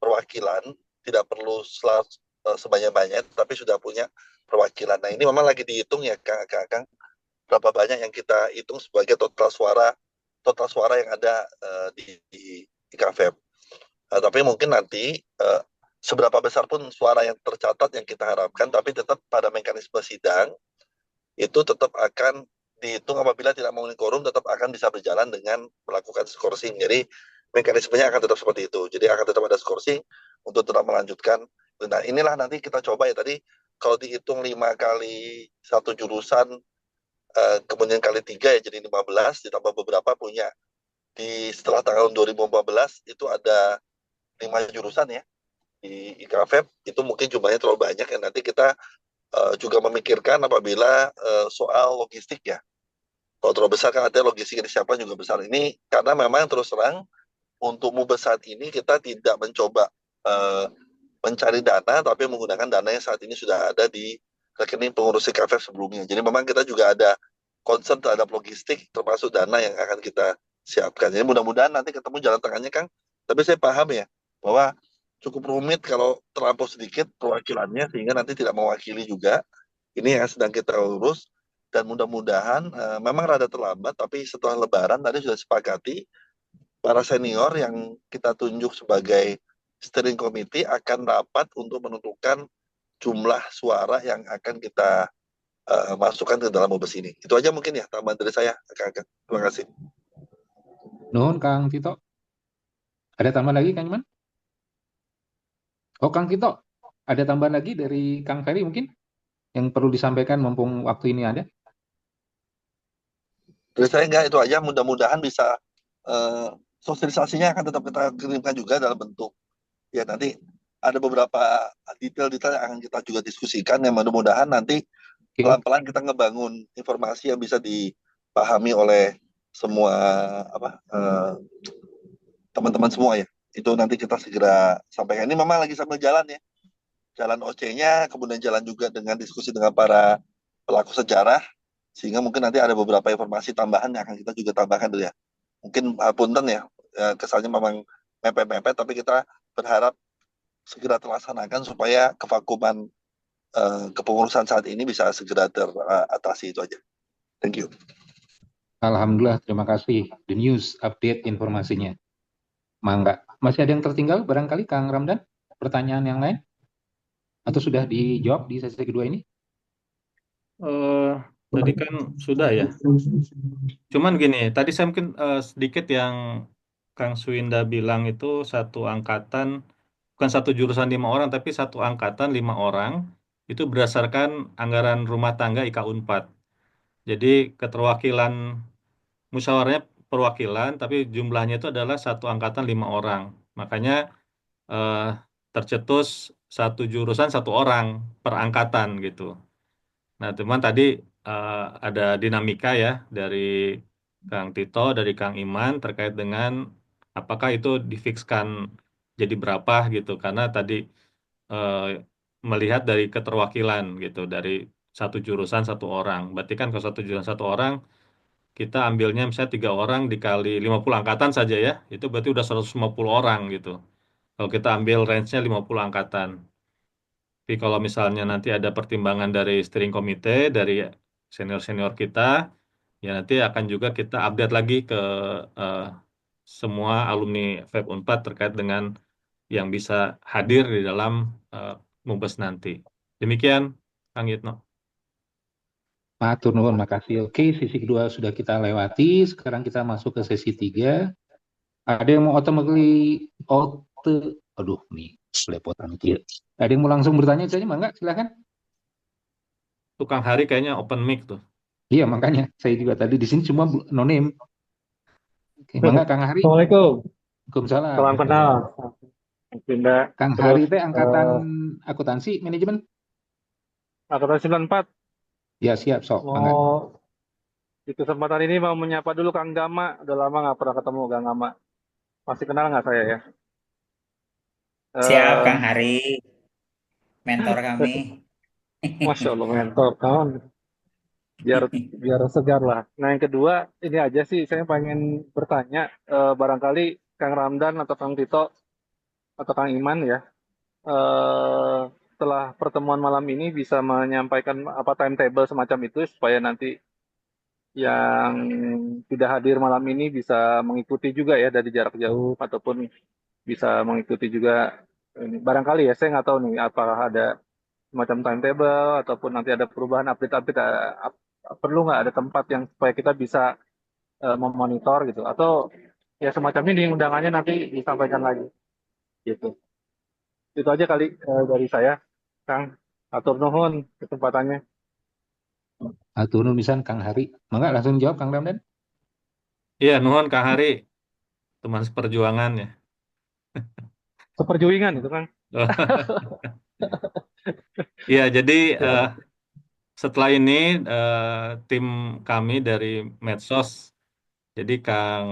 perwakilan, tidak perlu sebanyak-banyak, tapi sudah punya perwakilan. Nah ini memang lagi dihitung ya Kang, berapa banyak yang kita hitung sebagai total suara yang ada di IKFEB. Tapi mungkin nanti seberapa besar pun suara yang tercatat yang kita harapkan, tapi tetap pada mekanisme sidang itu tetap akan dihitung apabila tidak memenuhi quorum, tetap akan bisa berjalan dengan melakukan skorsing. Jadi mekanismenya akan tetap seperti itu. Jadi akan tetap ada skorsing untuk tetap melanjutkan. Nah inilah nanti kita coba ya tadi kalau dihitung 5 kali satu jurusan, kemudian kali 3 ya jadi 15, ditambah beberapa punya di setelah tahun 2014 itu ada 5 jurusan ya di IKFEB, itu mungkin jumlahnya terlalu banyak ya. Nanti kita juga memikirkan apabila soal logistik ya, kalau terlalu besar kan artinya logistik yang disiapkan juga besar. Ini karena memang terus terang untuk MUBES saat ini kita tidak mencoba mencari dana, tapi menggunakan dana yang saat ini sudah ada di rekening pengurus IKFEB sebelumnya. Jadi memang kita juga ada concern terhadap logistik, termasuk dana yang akan kita siapkan. Jadi mudah-mudahan nanti ketemu jalan tengahnya, Kang. Tapi saya paham ya, bahwa cukup rumit kalau terlampau sedikit perwakilannya, sehingga nanti tidak mewakili juga. Ini yang sedang kita urus, dan mudah-mudahan memang rada terlambat, tapi setelah Lebaran tadi sudah sepakati, para senior yang kita tunjuk sebagai steering committee akan rapat untuk menentukan jumlah suara yang akan kita masukkan ke dalam MUBES ini. Itu aja mungkin ya tambahan dari saya, Kang. Terima kasih. Nuhun Kang Tito. Ada tambahan lagi Kang Iman? Oh Kang Tito, ada tambahan lagi dari Kang Ferry mungkin yang perlu disampaikan mumpung waktu ini ada? Dari saya enggak, itu aja. Mudah-mudahan bisa sosialisasinya akan tetap kita kirimkan juga dalam bentuk ya, nanti ada beberapa detail-detail yang akan kita juga diskusikan, yang mudah-mudahan nanti pelan-pelan kita ngebangun informasi yang bisa dipahami oleh semua teman-teman semua ya. Itu nanti kita segera sampaikan. Ini memang lagi sambil jalan ya, jalan OC-nya, kemudian jalan juga dengan diskusi dengan para pelaku sejarah, sehingga mungkin nanti ada beberapa informasi tambahan yang akan kita juga tambahkan dulu ya. Mungkin punten ya, kesannya memang mepet-mepet, tapi kita berharap segera terlaksanakan supaya kevakuman kepengurusan saat ini bisa segera teratasi. Itu aja. Thank you. Alhamdulillah, terima kasih. The news update informasinya. Mangga. Masih ada yang tertinggal barangkali Kang Ramdan? Pertanyaan yang lain? Atau sudah dijawab di sesi kedua ini? Tadi kan sudah ya. Cuman gini, tadi saya mungkin sedikit yang Kang Suwinda bilang itu satu angkatan, bukan satu jurusan 5 orang, tapi satu angkatan 5 orang, itu berdasarkan anggaran rumah tangga IK Unpad. Jadi keterwakilan musyawarahnya perwakilan, tapi jumlahnya itu adalah satu angkatan 5 orang. Makanya tercetus satu jurusan 1 orang per angkatan gitu. Nah, teman tadi ada dinamika ya dari Kang Tito, dari Kang Iman terkait dengan apakah itu difikskan jadi berapa gitu. Karena tadi melihat dari keterwakilan gitu, dari satu jurusan 1 orang. Berarti kan kalau satu jurusan 1 orang, kita ambilnya misalnya 3 orang dikali 50 angkatan saja ya, itu berarti udah 150 orang gitu. Kalau kita ambil range-nya 50 angkatan. Tapi kalau misalnya nanti ada pertimbangan dari steering committee, dari senior-senior kita, ya nanti akan juga kita update lagi ke semua alumni FEB Unpad terkait dengan yang bisa hadir di dalam MUBES nanti. Demikian, Kang Yitno. Matur nuwun, makasih. Oke, sesi kedua sudah kita lewati. Sekarang kita masuk ke sesi 3. Ada yang mau aduh, nih, belepotan kia. Ada yang mau langsung bertanya saja, Mangga, silakan. Tukang Hari kayaknya open mic tuh. Iya, makanya saya juga tadi di sini cuma no name. Oke, Mangga, Kang Hari. Assalamualaikum. Waalaikumsalam. Salam kenal. Dinda. Kang Terus Hari teh angkatan akuntansi manajemen. angkatan 94 Ya, siap, sok, Mangga. mau di kesempatan ini mau menyapa dulu Kang Gama. Udah lama nggak pernah ketemu Kang Gama. Masih kenal nggak saya ya? Siap, Eh, Kang Hari, mentor kami. Masya Allah mentor kawan. Biar biar segar lah. Nah yang kedua ini aja sih saya pengen bertanya barangkali Kang Ramdan atau Kang Tito atau Kang Iman ya setelah pertemuan malam ini bisa menyampaikan apa timetable semacam itu supaya nanti yang tidak hadir malam ini bisa mengikuti juga ya dari jarak jauh ataupun bisa mengikuti juga ini. Barangkali ya saya nggak tahu nih apakah ada semacam timetable ataupun nanti ada perubahan update-update perlu nggak ada tempat yang supaya kita bisa memonitor gitu atau ya semacam ini undangannya nanti disampaikan lagi gitu. Itu aja kali dari saya, Kang. Atur nuhun kesempatannya. Atur nuhun pisan, Kang Hari. Mangga langsung jawab, Kang Ramdan. Iya, nuhun Kang Hari, teman seperjuangan ya. Seperjuingan itu, Kang. Iya, jadi setelah ini tim kami dari Medsos, jadi Kang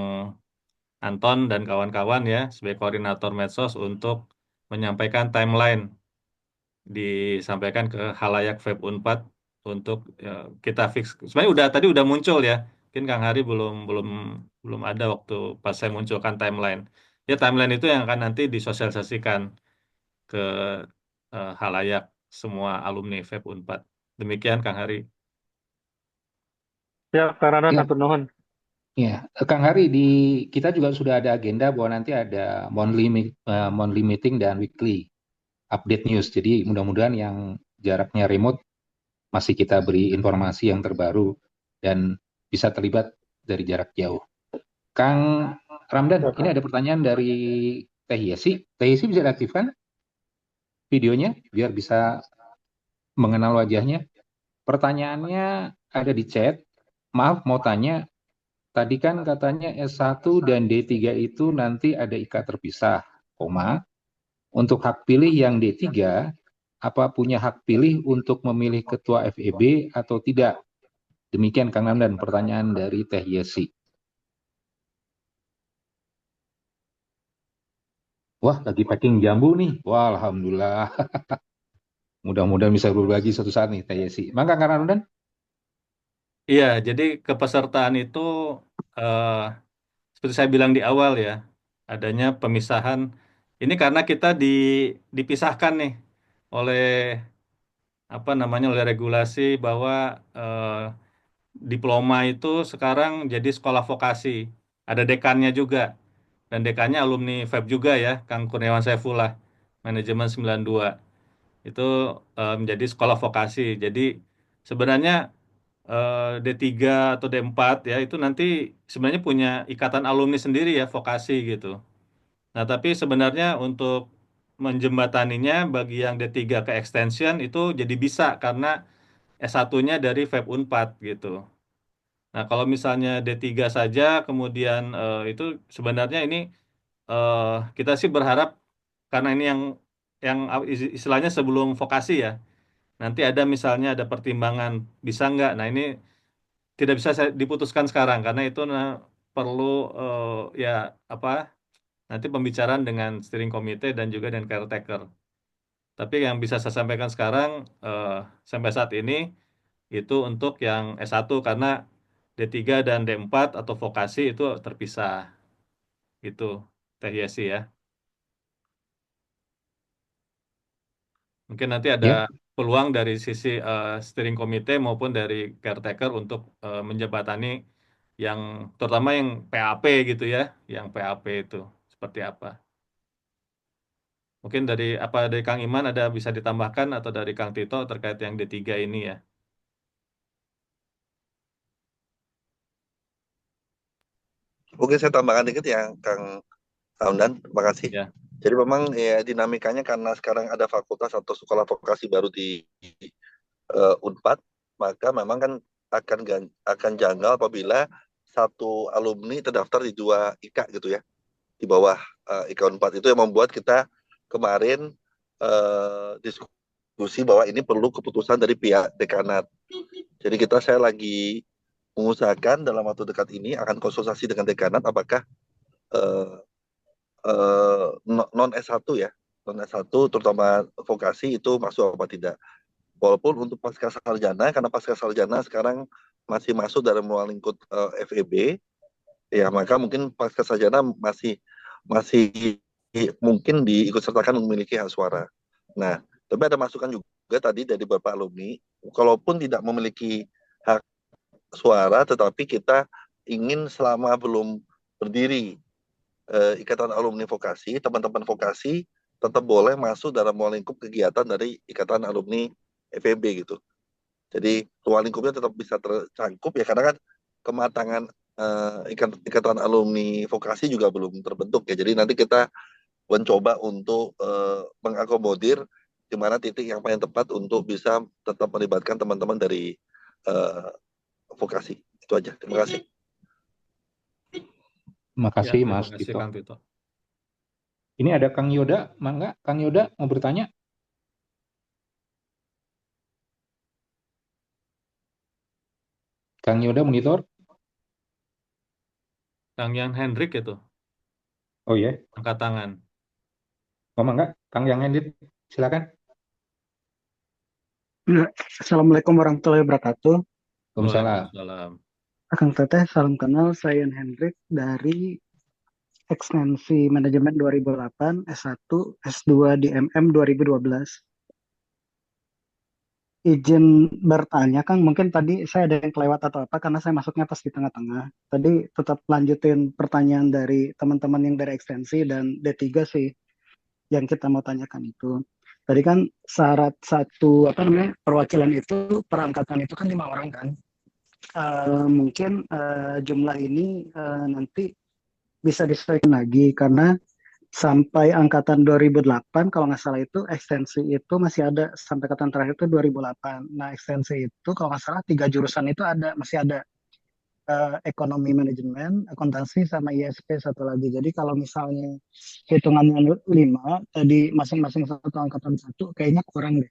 Anton dan kawan-kawan ya sebagai koordinator Medsos untuk menyampaikan timeline, disampaikan ke halayak Web Unpad untuk kita fix. Sebenarnya tadi udah muncul ya. Mungkin Kang Hari belum belum belum ada waktu pas saya munculkan timeline. Ya timeline itu yang akan nanti disosialisasikan ke halayak semua alumni Web Unpad. Demikian Kang Hari. Ya, Kang Radan, Ya. atur nuhun. Ya, Kang Hari, kita juga sudah ada agenda bahwa nanti ada monthly meeting dan weekly update news. Jadi mudah-mudahan yang jaraknya remote masih kita beri informasi yang terbaru dan bisa terlibat dari jarak jauh. Kang Ramdan, ini ada pertanyaan dari Teh Yesi. Teh Yesi bisa diaktifkan videonya biar bisa mengenal wajahnya. Pertanyaannya ada di chat. Maaf, mau tanya. Tadi kan katanya S1 dan D3 itu nanti ada IKA terpisah, untuk hak pilih yang D3, apa punya hak pilih untuk memilih ketua FEB atau tidak? Demikian Kang Ramdan, pertanyaan dari Teh Yesi. Wah, lagi packing jambu nih. Wah, Alhamdulillah. Mudah-mudahan bisa berbagi suatu saat nih, Teh Yesi. Maka Kang Ramdan? Iya, jadi kepesertaan itu seperti saya bilang di awal ya, adanya pemisahan. Ini karena kita dipisahkan nih oleh apa namanya oleh regulasi bahwa diploma itu sekarang jadi sekolah vokasi. Ada dekannya juga dan dekannya alumni FEB juga ya, Kang Kurniawan Saifullah, manajemen 92. Itu menjadi sekolah vokasi. Jadi sebenarnya D3 atau D4 ya itu nanti sebenarnya punya ikatan alumni sendiri ya vokasi gitu. Nah, tapi sebenarnya untuk menjembataninya bagi yang D3 ke extension itu jadi bisa karena S1-nya dari FEB Unpad gitu. Nah, kalau misalnya D3 saja kemudian itu sebenarnya ini eh, kita sih berharap karena ini yang istilahnya sebelum vokasi ya. Nanti ada misalnya ada pertimbangan bisa nggak. Nah, ini tidak bisa diputuskan sekarang karena itu perlu ya apa nanti pembicaraan dengan steering committee dan juga dengan caretaker. Tapi yang bisa saya sampaikan sekarang sampai saat ini itu untuk yang S1 karena D3 dan D4 atau vokasi itu terpisah. Itu Teh Yesi ya. Mungkin nanti ada Ya. peluang dari sisi steering committee maupun dari caretaker untuk menjembatani yang terutama yang PAP gitu ya, yang PAP itu seperti apa. Mungkin dari Kang Iman ada bisa ditambahkan atau dari Kang Tito terkait yang D3 ini ya. Mungkin saya tambahkan dikit ya, Kang Ramdan. Terima kasih. Ya. Jadi memang ya dinamikanya karena sekarang ada fakultas atau sekolah vokasi baru di Unpad, maka memang kan akan janggal apabila satu alumni terdaftar di 2 IKA gitu ya, di bawah IKA Unpad. Itu yang membuat kita kemarin diskusi bahwa ini perlu keputusan dari pihak dekanat. Jadi saya lagi mengusahakan dalam waktu dekat ini akan konsultasi dengan dekanat apakah non S1 ya, non S1 terutama vokasi itu masuk apa tidak. Walaupun untuk pasca sarjana, karena pasca sarjana sekarang masih masuk dalam ruang lingkup FEB, ya maka mungkin pasca sarjana masih mungkin diikut sertakan memiliki hak suara. Nah, tapi ada masukan juga tadi dari beberapa alumni, kalaupun tidak memiliki hak suara, tetapi kita ingin selama belum berdiri Ikatan Alumni Vokasi, teman-teman vokasi tetap boleh masuk dalam ruang lingkup kegiatan dari Ikatan Alumni FEB gitu. Jadi ruang lingkupnya tetap bisa tercangkup ya, karena kan kematangan Ikatan Alumni Vokasi juga belum terbentuk ya. Jadi nanti kita mencoba untuk mengakomodir di mana titik yang paling tepat untuk bisa tetap melibatkan teman-teman dari vokasi. Itu aja. Terima kasih. Terima Ya, kasih terima Mas kasih Tito. Kang Tito. Ini ada Kang Yoda, Mangga? Kang Yoda mau bertanya? Kang Yoda monitor? Kang Yang Hendrik itu, Oh iya, angkat tangan. oh Mangga, Kang Yang Hendrik, silakan. Ya, Assalamualaikum warahmatullahi wabarakatuh. Waalaikumsalam. Waalaikumsalam. Kang Teteh, salam kenal. Saya Ian Hendrik dari Ekstensi Manajemen 2008, S1, S2 di MM 2012. Izin bertanya, Kang, mungkin tadi saya ada yang kelewat atau apa, karena saya masuknya pas di tengah-tengah. Tadi tetap lanjutin pertanyaan dari teman-teman yang dari ekstensi dan D3 sih, yang kita mau tanyakan itu. Tadi kan syarat satu, perwakilan itu, perangkatan itu kan 5 orang kan. Mungkin jumlah ini nanti bisa disesuaikan lagi karena sampai angkatan 2008 kalau nggak salah itu ekstensi itu masih ada sampai angkatan terakhir itu 2008. Nah ekstensi itu kalau nggak salah 3 jurusan itu masih ada ekonomi manajemen, akuntansi sama ISP satu lagi. Jadi kalau misalnya hitungannya 5 tadi masing-masing satu angkatan satu kayaknya kurang deh.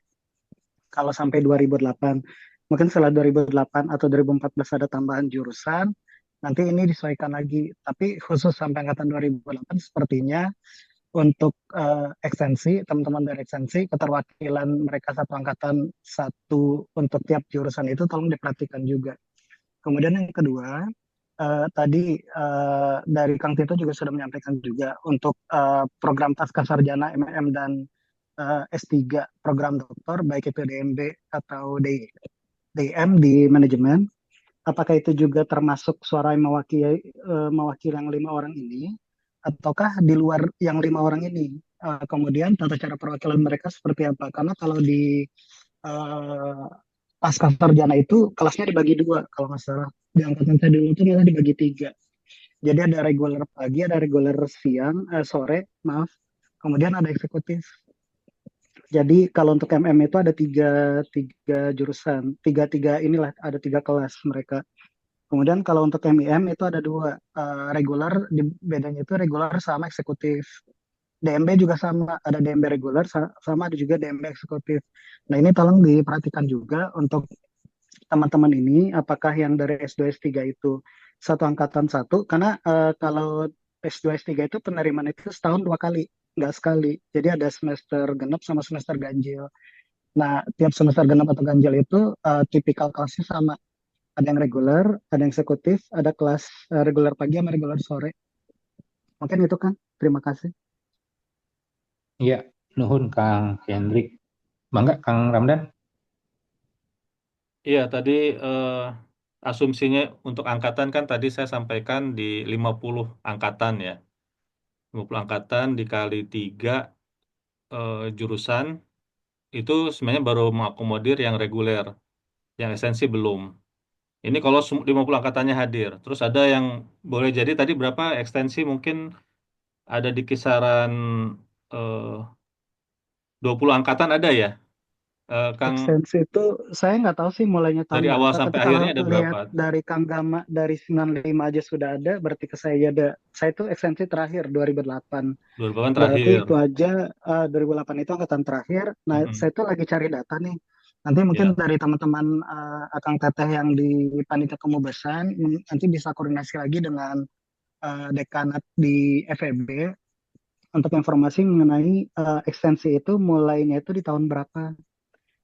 Kalau sampai 2008 mungkin setelah 2008 atau 2014 ada tambahan jurusan, nanti ini disesuaikan lagi. Tapi khusus sampai angkatan 2008 sepertinya untuk ekstensi, teman-teman dari ekstensi, keterwakilan mereka satu angkatan satu untuk tiap jurusan itu tolong diperhatikan juga. Kemudian yang kedua, tadi dari Kang Tito juga sudah menyampaikan juga untuk program pasca sarjana MM dan S3 program doktor, baik itu DMB atau DM di manajemen, apakah itu juga termasuk suara yang mewakili yang 5 orang ini, ataukah di luar yang 5 orang ini? Kemudian tata cara perwakilan mereka seperti apa? Karena kalau di pasca sarjana itu kelasnya dibagi 2 kalau nggak salah. Di angkatan saya dulu itu malah dibagi 3. Jadi ada reguler pagi, ada reguler sore, maaf. Kemudian ada eksekutif. Jadi kalau untuk MM itu ada tiga jurusan, tiga inilah ada 3 kelas mereka. Kemudian kalau untuk MIM itu ada 2, regular, bedanya itu regular sama eksekutif. DMB juga sama, ada DMB regular sama ada juga DMB eksekutif. Nah ini tolong diperhatikan juga untuk teman-teman ini, apakah yang dari S2 S3 itu satu angkatan satu, karena kalau S2 S3 itu penerimaan itu setahun 2 kali, nggak sekali. Jadi ada semester genap sama semester ganjil. Nah, tiap semester genap atau ganjil itu tipikal kelasnya sama. Ada yang reguler, ada yang eksekutif, ada kelas reguler pagi sama reguler sore. Mungkin itu kan. Terima kasih. Iya, nuhun Kang Hendrik. Mangga Kang Ramdan. Iya, tadi asumsinya untuk angkatan kan tadi saya sampaikan di 50 angkatan ya. 50 angkatan dikali 3 jurusan itu sebenarnya baru mengakomodir yang reguler, yang esensi belum. Ini kalau 50 angkatannya hadir. Terus ada yang boleh jadi tadi berapa ekstensi mungkin ada di kisaran eh, 20 angkatan ada ya, Kang, Ekstensi itu saya nggak tahu sih mulainya tahun dari awal berapa, sampai tapi kalau akhirnya ada berapa? lihat dari Kang Gama dari 95 aja sudah ada, berarti ke saya ada. Saya itu ekstensi terakhir 2008. 2008 Berarti terakhir. itu aja 2008 itu angkatan terakhir. Nah, Mm-mm. saya tuh lagi cari data nih. Nanti mungkin Ya. dari teman-teman Akang Teteh yang di Panitia Kemubesan nanti bisa koordinasi lagi dengan dekanat di FEB untuk informasi mengenai ekstensi itu mulainya itu di tahun berapa.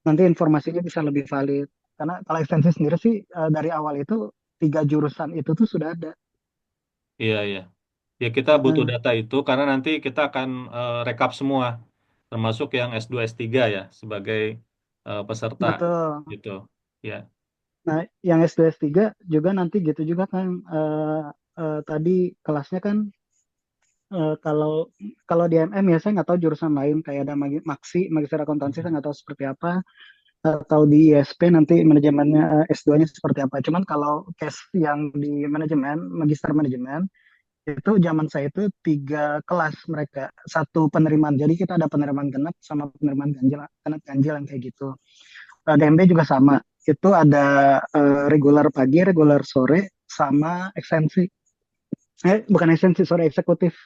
Nanti informasinya bisa lebih valid. Karena kalau ekstensi sendiri sih dari awal itu 3 jurusan itu tuh sudah ada. Iya, iya. Ya kita butuh Heeh. data itu karena nanti kita akan rekap semua, termasuk yang S2 S3 ya sebagai peserta Betul. gitu. Ya. Nah, yang S2 S3 juga nanti gitu juga kan tadi kelasnya kan kalau kalau di MM ya saya nggak tahu jurusan lain kayak ada magister akuntansi saya nggak tahu seperti apa atau di ISP nanti manajemennya S2-nya seperti apa. Cuman kalau case yang di manajemen, magister manajemen itu zaman saya itu 3 kelas mereka, satu penerimaan. Jadi kita ada penerimaan genap sama penerimaan ganjil, genap ganjil yang kayak gitu. DMB juga sama. Itu ada regular pagi, regular sore, sama ekstensi. Bukan ekstensi, sorry, eksekutif.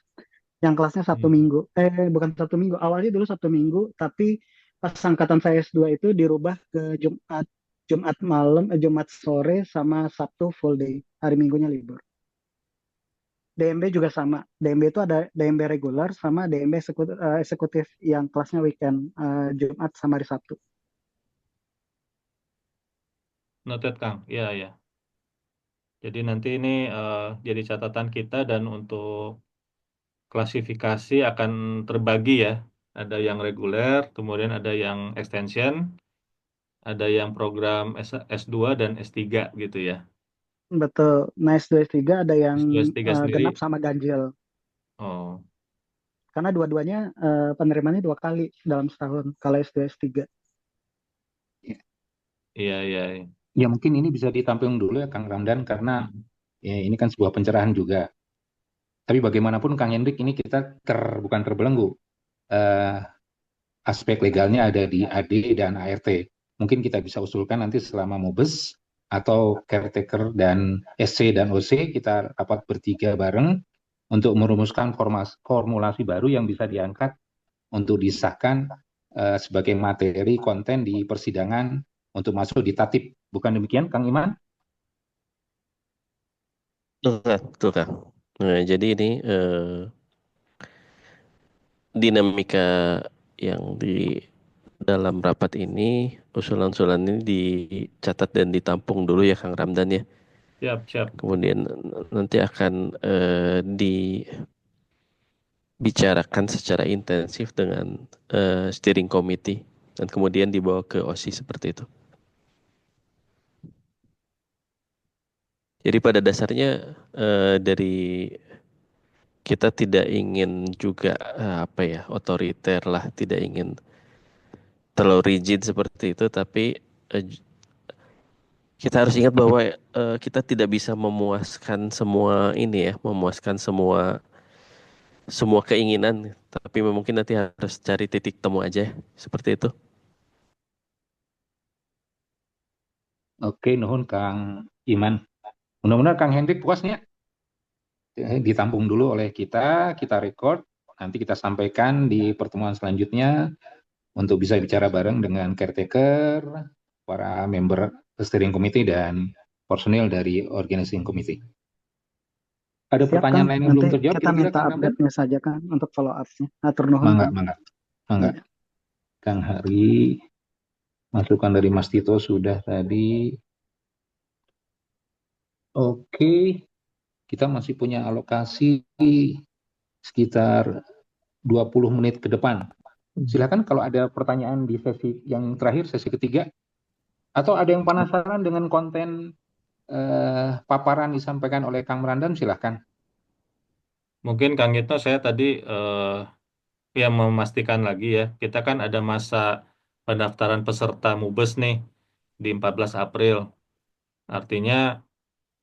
Yang kelasnya Sabtu Hmm. Minggu. Bukan Sabtu Minggu. Awalnya dulu Sabtu Minggu, tapi pas angkatan saya S2 itu dirubah ke Jumat. Jumat malam, Jumat sore, sama Sabtu full day. Hari Minggunya libur. DMB juga sama. DMB itu ada DMB regular sama DMB eksekutif yang kelasnya weekend, Jumat sama hari Sabtu. Noted, Kang. Ya, ya. Jadi nanti ini jadi catatan kita dan untuk klasifikasi akan terbagi ya. Ada yang reguler, kemudian ada yang extension, ada yang program S2 dan S3 gitu ya. Betul. Nah, S2 S3 ada yang S2 S3 sendiri. genap sama ganjil. Oh, Karena dua-duanya penerimaannya 2 kali dalam setahun. Kalau S2 S3. iya, iya, iya. Ya mungkin ini bisa ditampung dulu ya Kang Ramdan karena Hmm. ya, ini kan sebuah pencerahan juga. Tapi bagaimanapun Kang Hendrik ini kita bukan terbelenggu. Eh, Aspek legalnya ada di AD dan ART. Mungkin kita bisa usulkan nanti selama Mubes atau caretaker dan SC dan OC kita rapat bertiga bareng untuk merumuskan formulasi baru yang bisa diangkat untuk disahkan sebagai materi konten di persidangan untuk masuk di tatip. Bukan demikian, Kang Iman? Betul, Kang. Nah, jadi ini dinamika yang di dalam rapat ini, usulan-usulan ini dicatat dan ditampung dulu ya Kang Ramdan ya. Siap, siap. Kemudian nanti akan dibicarakan secara intensif dengan steering committee dan kemudian dibawa ke OSI seperti itu. Jadi pada dasarnya dari kita tidak ingin juga otoriter lah, tidak ingin terlalu rigid seperti itu, tapi kita harus ingat bahwa kita tidak bisa memuaskan semua ini ya, memuaskan semua keinginan, tapi mungkin nanti harus cari titik temu aja seperti itu. Oke, nuhun Kang Iman. Mudah-mudahan Kang Hendrik puas nih ya. Ditampung dulu oleh kita record, nanti kita sampaikan di pertemuan selanjutnya untuk bisa bicara bareng dengan caretaker, para member steering committee dan personil dari organizing committee. Ada Siap, pertanyaan Kang. lain yang Nanti belum terjawab kita kira-kira minta Kang Ramdan? update-nya saja, Kang, untuk follow up-nya. Atur nuhun, Mangga, Kang. mangga. Iya. Kang Hari, masukan dari Mas Tito sudah tadi. Oke, kita masih punya alokasi sekitar 20 menit ke depan. Silakan kalau ada pertanyaan di sesi yang terakhir, sesi ketiga, atau ada yang penasaran dengan konten paparan disampaikan oleh Kang Ramdan, silakan. Mungkin Kang Gito saya tadi ya memastikan lagi ya, kita kan ada masa pendaftaran peserta Mubes nih di 14 April. Artinya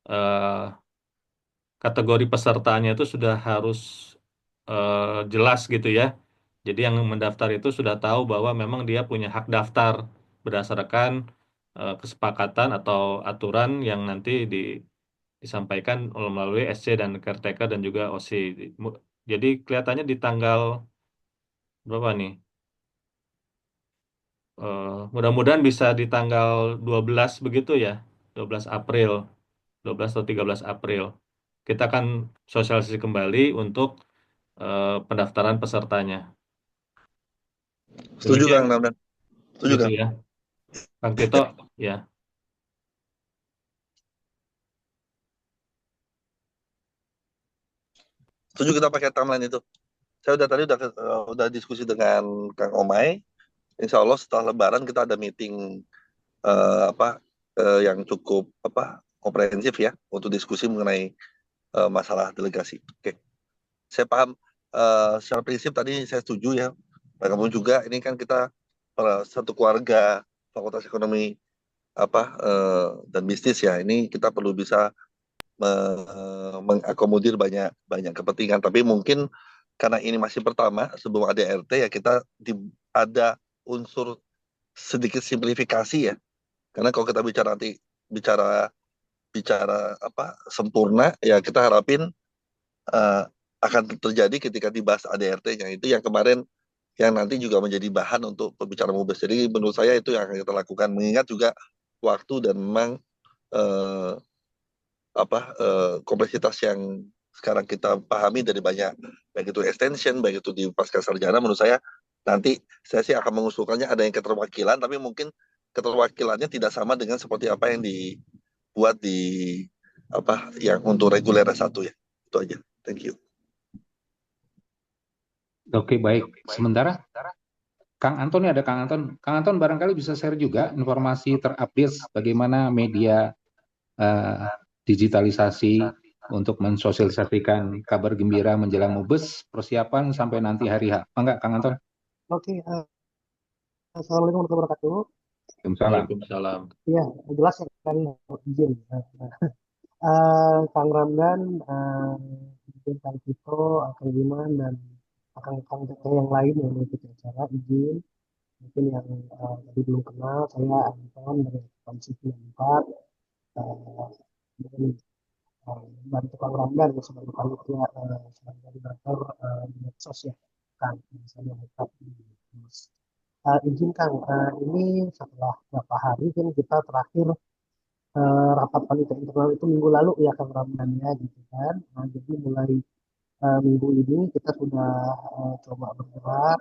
eh, kategori pesertanya itu sudah harus jelas gitu ya. Jadi yang mendaftar itu sudah tahu bahwa memang dia punya hak daftar berdasarkan kesepakatan atau aturan yang nanti disampaikan melalui SC dan caretaker dan juga OC. Jadi kelihatannya di tanggal berapa nih? Mudah-mudahan bisa di tanggal 12 begitu ya, 12 April, 12 atau 13 April. Kita akan sosialisasi kembali untuk pendaftaran pesertanya. Setuju Demikian Kang Ramdan. Setuju gitu Kang. ya. Kang Tito, ya. Setuju kita pakai timeline itu. Saya tadi udah diskusi dengan Kang Omai. Insya Allah setelah Lebaran kita ada meeting yang cukup komprehensif ya untuk diskusi mengenai masalah delegasi. Oke, saya paham secara prinsip tadi saya setuju ya. Kamu juga ini kan kita satu keluarga Fakultas Ekonomi dan bisnis ya. Ini kita perlu bisa mengakomodir banyak kepentingan. Tapi mungkin karena ini masih pertama sebelum ada RT ya kita ada unsur sedikit simplifikasi ya. Karena kalau kita bicara nanti bicara sempurna ya kita harapin akan terjadi ketika dibahas ADRT-nya itu yang kemarin yang nanti juga menjadi bahan untuk pembicaraan MUBES. Jadi menurut saya itu yang akan kita lakukan mengingat juga waktu dan memang kompleksitas yang sekarang kita pahami dari banyak baik itu extension baik itu di pasca sarjana. Menurut saya nanti saya sih akan mengusulkannya ada yang keterwakilan tapi mungkin keterwakilannya tidak sama dengan seperti apa yang dibuat di yang untuk reguler S1 ya. Itu aja. Thank you. Oke, baik. Sementara Kang Anton ada Kang Anton. Kang Anton barangkali bisa share juga informasi terupdate bagaimana media digitalisasi untuk mensosialisasikan kabar gembira menjelang MUBES, persiapan sampai nanti hari H. Enggak, Kang Anton? Oke, Assalamualaikum warahmatullahi wabarakatuh. Waalaikumsalam. Iya, jelas ya kan izin. Kang Ramdan, izin Kang Tito, Kang Diman, dan Kang Teteh yang lain yang mengikuti acara, izin. Mungkin yang tadi belum kenal, saya Anton dari Komisi 4. Mungkin bantu Kang Ramdan sebagai panitia sebagai moderator di medsos ya, Kang. Misalnya buka di izin Kang, ini setelah beberapa hari kan kita terakhir rapat panitia internal itu minggu lalu ya Kang Ramdan ya gitu kan. Nah, jadi mulai minggu ini kita sudah coba bergerak.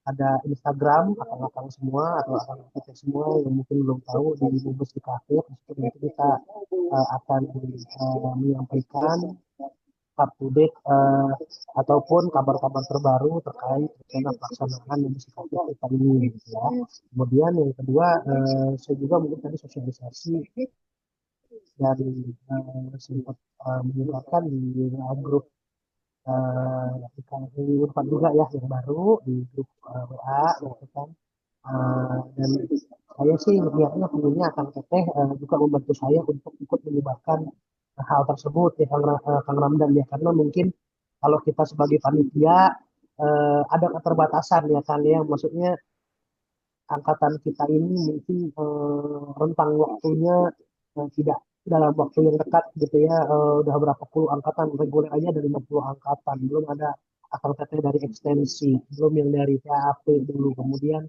Ada Instagram akang-akang semua atau akang kita semua yang mungkin belum tahu di MUBES di Cafe. Itu kita akan menyampaikan up to date ataupun kabar-kabar terbaru terkait rencana pelaksanaan MUBES di Cafe kita ini gitu ya. Kemudian yang kedua saya juga mungkin tadi sosialisasi dari sempat menyebarkan di grup di Unpad juga ya yang baru di grup WA gitu kan. Dan saya sih lihatnya tentunya akan Teteh juga membantu saya untuk ikut menyebarkan hal tersebut ya Kang Ramdan ya, karena mungkin kalau kita sebagai panitia ada keterbatasan ya kan ya, maksudnya angkatan kita ini mungkin rentang waktunya tidak dalam waktu yang dekat gitu ya, udah berapa puluh angkatan reguler aja dari 50 angkatan, belum ada akang teteh dari ekstensi, belum yang dari PAP dulu, kemudian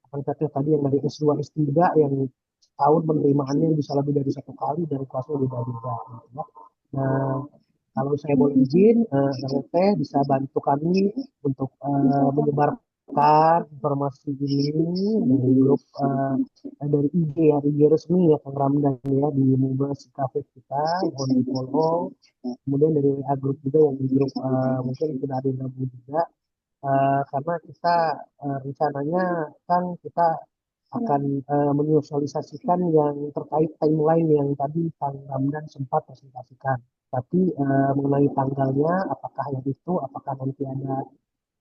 akang teteh tadi yang dari S2 S3 yang tahun penerimaannya bisa lebih dari satu kali dari kelasnya beda-beda gitu ya. Nah, kalau saya boleh izin, RT bisa bantu kami untuk menyebarkan informasi ini dari grup dari IG ya, IG resmi ya Kang Ramdan ya di MUBES Cafe kita, mohon di follow. Kemudian dari WA grup juga yang di grup mungkin sudah ada yang gabung juga. Karena kita rencananya kan kita akan menyosialisasikan yang terkait timeline yang tadi Kang Ramdan sempat presentasikan. Tapi mengenai tanggalnya, apakah yang itu, apakah nanti ada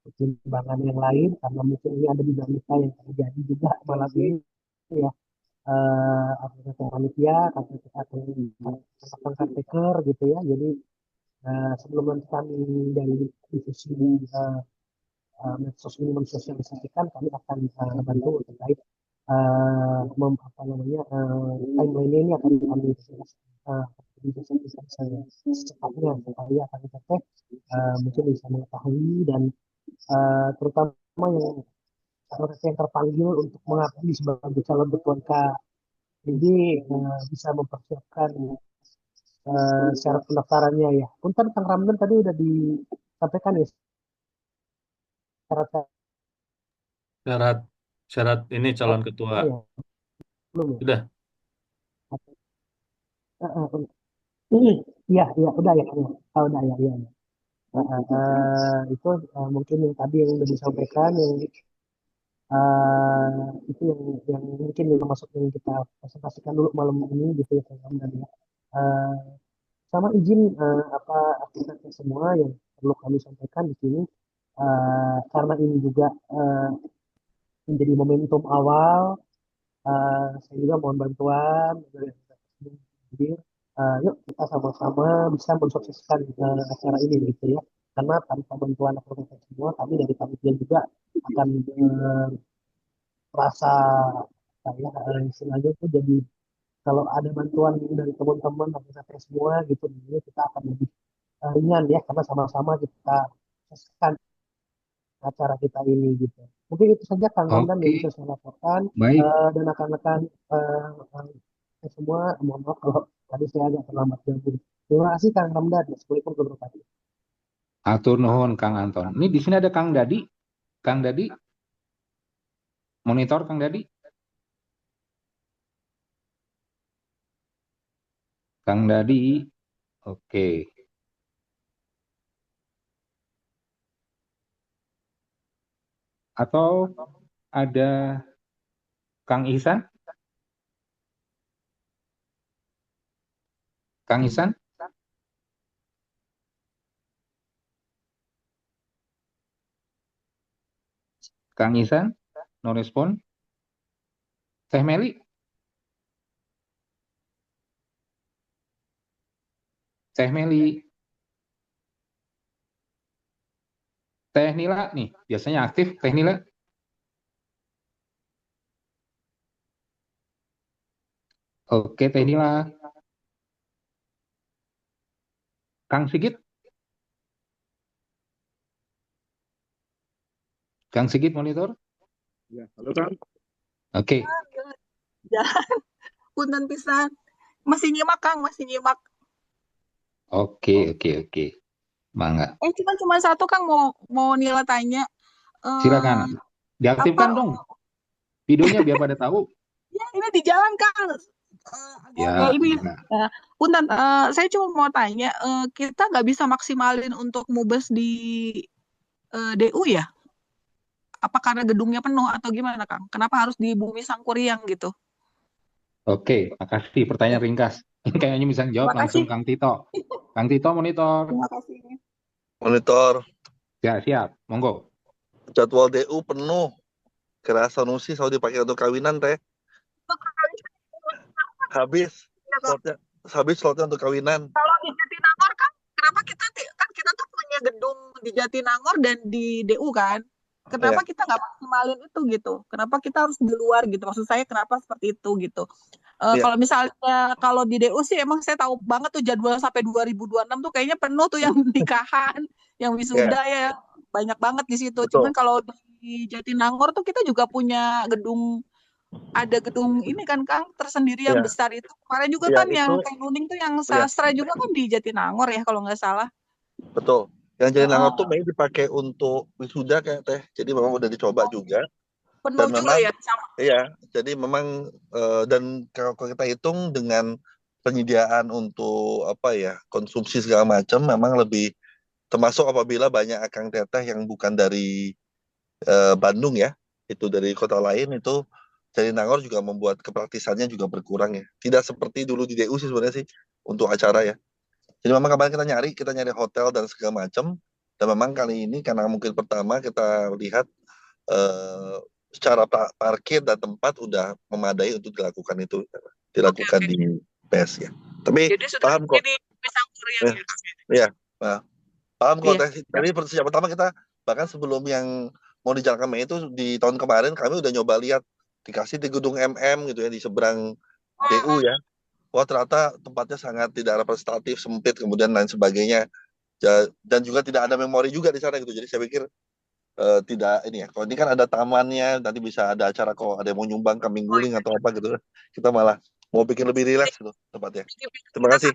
pertimbangan yang lain, karena mungkin ini ada dinamika yang terjadi juga malam ini ya. aplikasi panitia, atau caretaker gitu ya. Jadi sebelum nanti kami dari divisi medsos ini mensosialisasikan, kami akan bantu terkait apa namanya timeline ini akan kami secepatnya supaya akan teteh mungkin bisa mengetahui dan terutama yang terpanggil untuk mengabdi sebagai calon ketua MK ini bisa mempersiapkan syarat pendaftarannya ya. Punten Kang Ramdan tadi udah disampaikan ya syarat Syarat syarat ini calon ketua. ya belum ya? Sudah. Iya, iya, udah ya, Kang. Udah ya, iya. Itu mungkin yang tadi yang udah disampaikan, yang itu yang mungkin yang masuk yang kita presentasikan dulu malam ini gitu ya, Kang Ramdan ya. Eh, sama izin apa aktivitasnya semua yang perlu kami sampaikan di sini karena ini juga menjadi momentum awal. Saya juga mohon bantuan dari hadir. Yuk kita sama-sama bisa mensukseskan acara ini gitu ya. Karena tanpa bantuan rekan semua, kami dari panitia juga akan merasa saya istilahnya itu jadi kalau ada bantuan dari teman-teman rekan semua gitu, ini kita akan lebih ringan ya karena sama-sama kita sukseskan acara kita ini gitu. Mungkin itu saja Kang Ramdan yang bisa Oke, saya laporkan baik. dan rekan-rekan semua mohon maaf kalau tadi saya agak terlambat gabung. Terima kasih Kang Ramdan. Assalamualaikum warahmatullahi wabarakatuh. Atur nuhun Kang Anton. Ini di sini ada Kang Dadi. Kang Dadi, monitor Kang Dadi. Kang Dadi, oke. Atau ada Kang Ihsan? Kang Ihsan? Kang Ihsan? No respon? Teh Meli? Teh Meli? Teh Nila nih, biasanya aktif Teh Nila. Oke, Teh Nila. Kang Sigit? Kang Sigit monitor? Ya, halo Kang. Oke. Jalan, punten pisan. Masih nyimak Kang, masih nyimak. Oke. Mangga. Cuma satu Kang mau Nila tanya. Silakan. Diaktifkan Apa? dong videonya biar pada tahu. Ya, ini di jalan Kang. Ya, ini. ya. Punten, saya cuma mau tanya, kita nggak bisa maksimalin untuk mubes di DU ya? Apa karena gedungnya penuh atau gimana Kang? Kenapa harus di Bumi Sangkuriang gitu? Oke, makasih. Pertanyaan ringkas. Kayaknya bisa jawab Terima langsung kasih. Kang Tito. Kang Tito monitor. Terima kasih. Monitor. Ya, siap. Monggo. Jadwal DU penuh. Kira Sanusi selalu dipakai untuk kawinan teh. Habis slotnya untuk kawinan. Kalau di Jatinangor kan, kenapa kita tuh punya gedung di Jatinangor dan di DU kan? Kenapa kita nggak maksimalin itu gitu? Kenapa kita harus di luar gitu? Maksud saya kenapa seperti itu gitu? Kalau misalnya kalau di DU sih emang saya tahu banget tuh jadwal sampai 2026 tuh kayaknya penuh tuh yang nikahan, yang wisuda ya banyak banget di situ. Betul. Cuman kalau di Jatinangor tuh kita juga punya gedung, ada gedung ini kan Kang tersendiri yang besar itu. Kemarin juga kan yang kayak Nuning tuh yang sastra juga kan di Jatinangor ya kalau nggak salah. Betul. Yang Jatinangor tuh memang dipakai untuk wisuda kayak teh. Jadi memang udah dicoba juga. Penuh Dan juga memang, ya sama. Iya, jadi memang dan kalau kita hitung dengan penyediaan untuk apa ya konsumsi segala macam memang lebih termasuk apabila banyak akang teteh yang bukan dari Bandung ya, itu dari kota lain itu Jatinangor juga membuat kepraktisannya juga berkurang ya. Tidak seperti dulu di DU sih sebenarnya sih untuk acara ya. Jadi memang kemarin kita nyari hotel dan segala macam dan memang kali ini karena mungkin pertama kita lihat secara parkir dan tempat udah memadai untuk dilakukan itu, Oke, dilakukan oke. di PES ya. Tapi Jadi sudah paham kok. jadi pisang goreng Eh, ya, Kang? Iya, paham kok. Iya. Tadi yang pertama kita bahkan sebelum yang mau dijalankan Mei itu di tahun kemarin kami udah nyoba lihat dikasih di gedung MM gitu ya di seberang DU ya. Wah ternyata tempatnya sangat tidak representatif, sempit, kemudian lain sebagainya. Dan juga tidak ada memori juga di sana gitu. Jadi saya pikir tidak ini ya. Kalau ini kan ada tamannya, nanti bisa ada acara kalau ada yang mau nyumbang kambing Oh, guling iya. atau apa gitu. Kita malah mau bikin lebih rileks gitu tempatnya. Terima Kita kasih.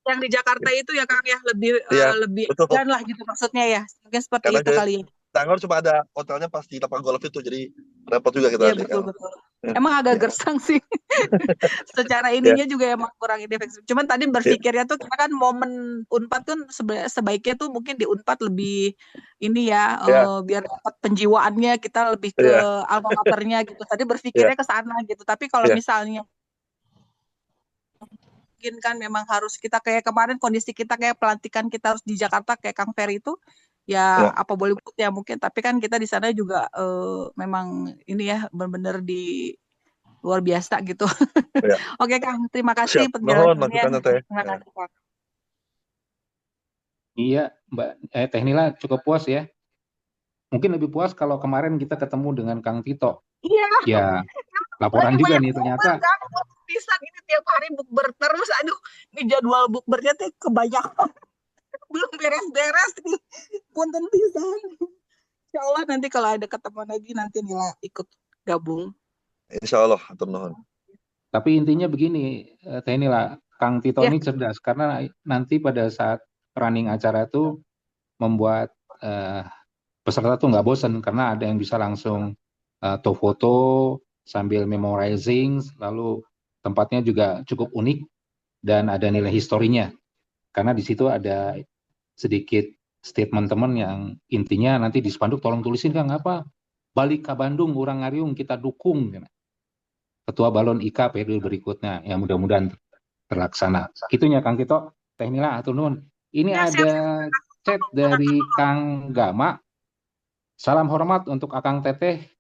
yang di Jakarta itu ya, Kang, ya lebih Iya, lebih betul. elegan lah gitu maksudnya ya. Mungkin seperti Karena itu kali ya. Tangor cuma ada hotelnya pas di lapangan golf itu, jadi repot juga kita Iya, nanti betul kan. betul. Emang agak gersang sih. Secara Ya, ininya juga emang kurang efektif. Cuman tadi ya, berpikirnya tuh kita kan momen Unpad kan sebaiknya tuh mungkin di Unpad lebih ini ya, ya, biar dapat penjiwaannya kita lebih ke ya, alma maternya gitu. Tadi ya, berpikirnya ke sana gitu. Tapi kalau ya, misalnya mungkin kan memang harus kita kayak kemarin kondisi kita kayak pelantikan kita harus di Jakarta kayak Kang Ferry itu ya ya, apa boleh buat ya mungkin, tapi kan kita di sana juga memang ini ya benar-benar di luar biasa gitu. ya. Oke Kang, terima kasih Siap. Nuhun penjelasannya. masukannya teh. Terima Ya. kasih Kang. Iya, Mbak Teh Nila cukup puas ya. Mungkin lebih puas kalau kemarin kita ketemu dengan Kang Tito. Iya. Ya, laporan Lagi juga banyak nih bukber ternyata. kan, pisan ini tiap hari bukber terus. Aduh, ini jadwal bukbernya tuh kebanyakan. Belum beres-beres nih. Punten pisan. Insya Allah nanti kalau ada ketemu lagi nanti Nila ikut gabung. Insya Allah, atur nuhun. Tapi intinya begini, Teh Nila, Kang Tito Ya. ini cerdas karena nanti pada saat running acara itu membuat peserta tuh nggak bosan karena ada yang bisa langsung tuh foto sambil memorizing, lalu tempatnya juga cukup unik dan ada nilai historinya karena di situ ada sedikit statement teman yang intinya nanti di spanduk tolong tulisin Kang apa balik ke Bandung urang ngariung kita dukung ketua balon IKA periode berikutnya yang mudah-mudahan terlaksana. Gitunya Kang Tito, Teh Nila atur nuhun. Ini Ya, ada siap. chat dari Kang Gama. Salam hormat untuk Akang Teteh,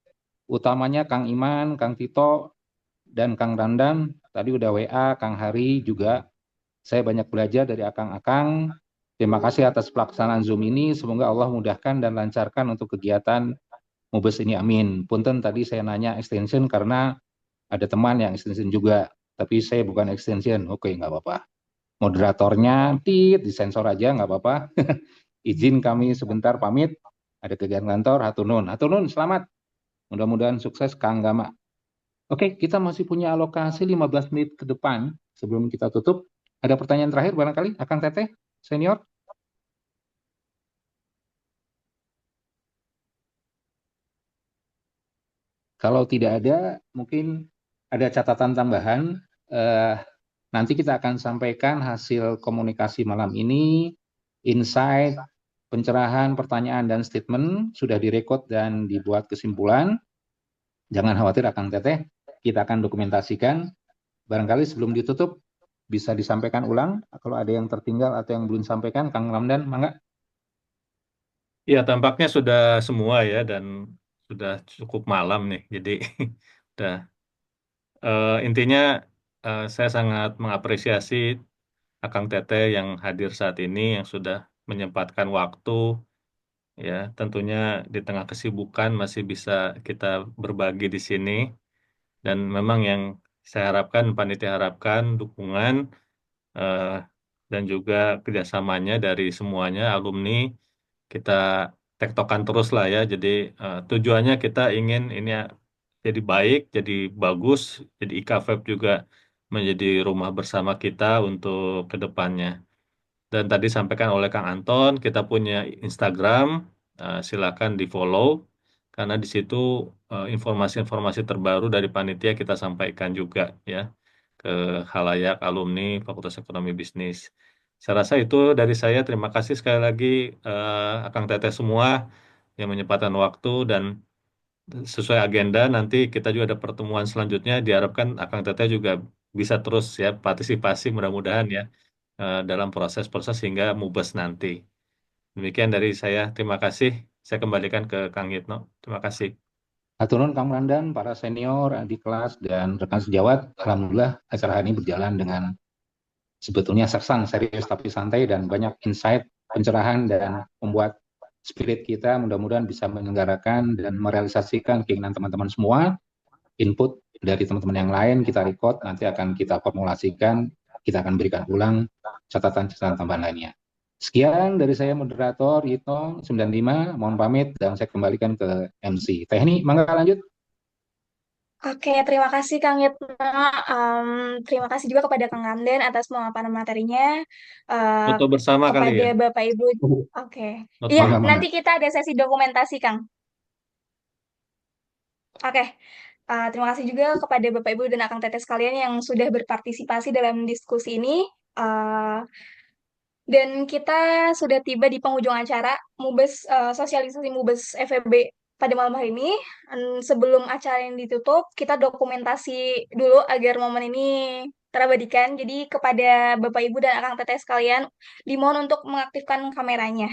utamanya Kang Iman, Kang Tito, dan Kang Randan. Tadi udah WA, Kang Hari juga. Saya banyak belajar dari Akang-Akang. Terima kasih atas pelaksanaan Zoom ini. Semoga Allah mudahkan dan lancarkan untuk kegiatan Mubes ini. Amin. Punten tadi saya nanya extension karena ada teman yang extension juga. Tapi saya bukan extension. Oke, nggak apa-apa. Moderatornya, disensor aja, nggak apa-apa. Izin kami sebentar pamit. Ada kegiatan kantor, hatur nuhun. Hatur nuhun, selamat. Mudah-mudahan sukses Kang Gama. Oke, kita masih punya alokasi 15 menit ke depan sebelum kita tutup. Ada pertanyaan terakhir barangkali, Akang Teteh, senior? Kalau tidak ada, mungkin ada catatan tambahan. Nanti kita akan sampaikan hasil komunikasi malam ini, insight, pencerahan, pertanyaan, dan statement sudah direkod dan dibuat kesimpulan. Jangan khawatir Akang Teteh, kita akan dokumentasikan. Barangkali sebelum ditutup, bisa disampaikan ulang. Kalau ada yang tertinggal atau yang belum disampaikan, Kang Ramdan, mangga. Ya, tampaknya sudah semua ya, dan sudah cukup malam nih. Jadi, udah. Intinya, saya sangat mengapresiasi Akang Teteh yang hadir saat ini, yang sudah menyempatkan waktu, ya, tentunya di tengah kesibukan masih bisa kita berbagi di sini. Dan memang yang saya harapkan, panitia harapkan dukungan eh, dan juga kerjasamanya dari semuanya alumni kita tektokan terus lah ya. Jadi tujuannya kita ingin ini jadi baik, jadi bagus, jadi IKFEB juga menjadi rumah bersama kita untuk ke depannya. Dan tadi sampaikan oleh Kang Anton, kita punya Instagram, silakan di-follow karena di situ informasi-informasi terbaru dari panitia kita sampaikan juga ya ke khalayak alumni Fakultas Ekonomi Bisnis. Saya rasa itu dari saya. Terima kasih sekali lagi Akang Teteh semua yang menyempatkan waktu, dan sesuai agenda nanti kita juga ada pertemuan selanjutnya. Diharapkan Akang Teteh juga bisa terus ya partisipasi mudah-mudahan ya dalam proses-proses hingga Mubes nanti. Demikian dari saya. Terima kasih. Saya kembalikan ke Kang Yitno. Terima kasih. Hatur nuhun Kang Randan, para senior, adik kelas, dan rekan sejawat. Alhamdulillah acara hari ini berjalan dengan sebetulnya sersan, serius tapi santai, dan banyak insight, pencerahan, dan membuat spirit kita mudah-mudahan bisa menyelenggarakan dan merealisasikan keinginan teman-teman semua. Input dari teman-teman yang lain kita record, nanti akan kita formulasikan, kita akan berikan ulang catatan-catatan tambahan lainnya. Sekian dari saya moderator Yitno 95, mohon pamit dan saya kembalikan ke MC. Teknik, mangga lanjut. Oke, terima kasih Kang Yitno. Terima kasih juga kepada Kang Ramdan atas pemaparan materinya. Foto bersama kali Kepada ya. Bapak Ibu, oke. Not Iya, mangga. nanti kita ada sesi dokumentasi, Kang. Oke, terima kasih juga kepada Bapak Ibu dan Akang Teteh sekalian yang sudah berpartisipasi dalam diskusi ini. Uh, Dan kita sudah tiba di penghujung acara sosialisasi Mubes FEB pada malam hari ini. Sebelum acara yang ditutup, kita dokumentasi dulu agar momen ini terabadikan. Jadi kepada Bapak Ibu dan Akang Teteh sekalian, dimohon untuk mengaktifkan kameranya.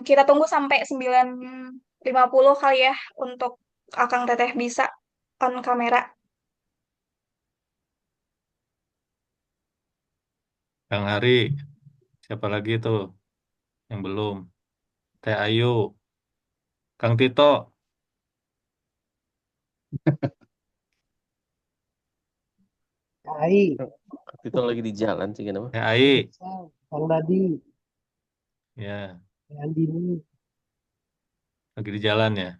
Kita tunggu sampai 9.50 kali ya untuk Akang Teteh bisa on kamera. Kang Hari, siapa lagi tuh yang belum? Teh Ayu, Kang Tito, Ai, Itu lagi di jalan sih kenapa? Teh Ai, Kang Dadi, ya Andini. lagi di jalan ya.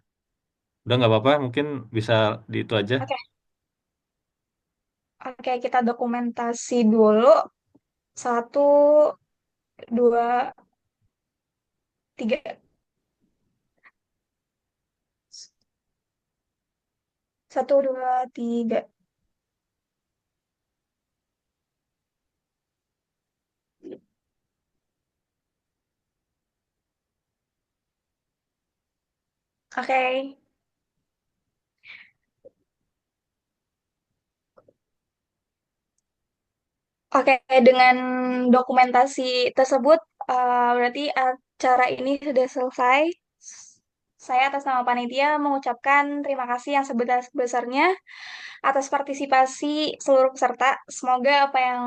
Udah nggak apa-apa, mungkin bisa di itu aja. Oke, kita dokumentasi dulu. 1, 2, 3. 1, 2, 3. Oke. Oke, dengan dokumentasi tersebut, berarti acara ini sudah selesai. Saya atas nama panitia mengucapkan terima kasih yang sebesar-besarnya atas partisipasi seluruh peserta. Semoga apa yang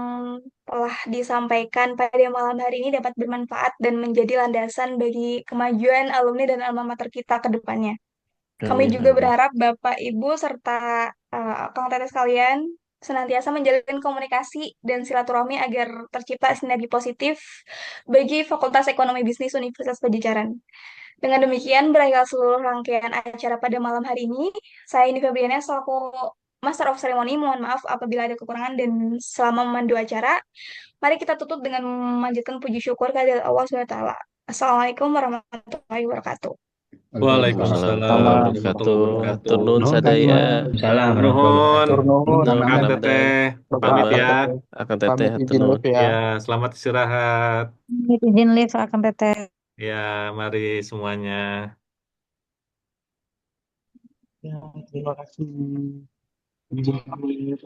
telah disampaikan pada malam hari ini dapat bermanfaat dan menjadi landasan bagi kemajuan alumni dan alma mater kita ke depannya. Kami Amin, juga amin. berharap Bapak, Ibu, serta Kang Teteh sekalian senantiasa menjalin komunikasi dan silaturahmi agar tercipta sinergi positif bagi Fakultas Ekonomi Bisnis Universitas Pajajaran. Dengan demikian, berakhir seluruh rangkaian acara pada malam hari ini. Saya Indi Febriana selaku Master of Ceremony. Mohon maaf apabila ada kekurangan dan selama memandu acara. Mari kita tutup dengan memanjatkan puji syukur kehadirat Allah SWT. Assalamualaikum warahmatullahi wabarakatuh. Waalaikumsalam warahmatullahi wabarakatuh. Turun sadaya. Salam Nuhun, Nuhun, Akang Kang Teteh, Ramdan. pamit ya. Akan Teteh Pamit izin turun. live ya. Ya, selamat istirahat. Izin live akan Teteh. Ya, mari semuanya. Ya, terima kasih. Izin kami.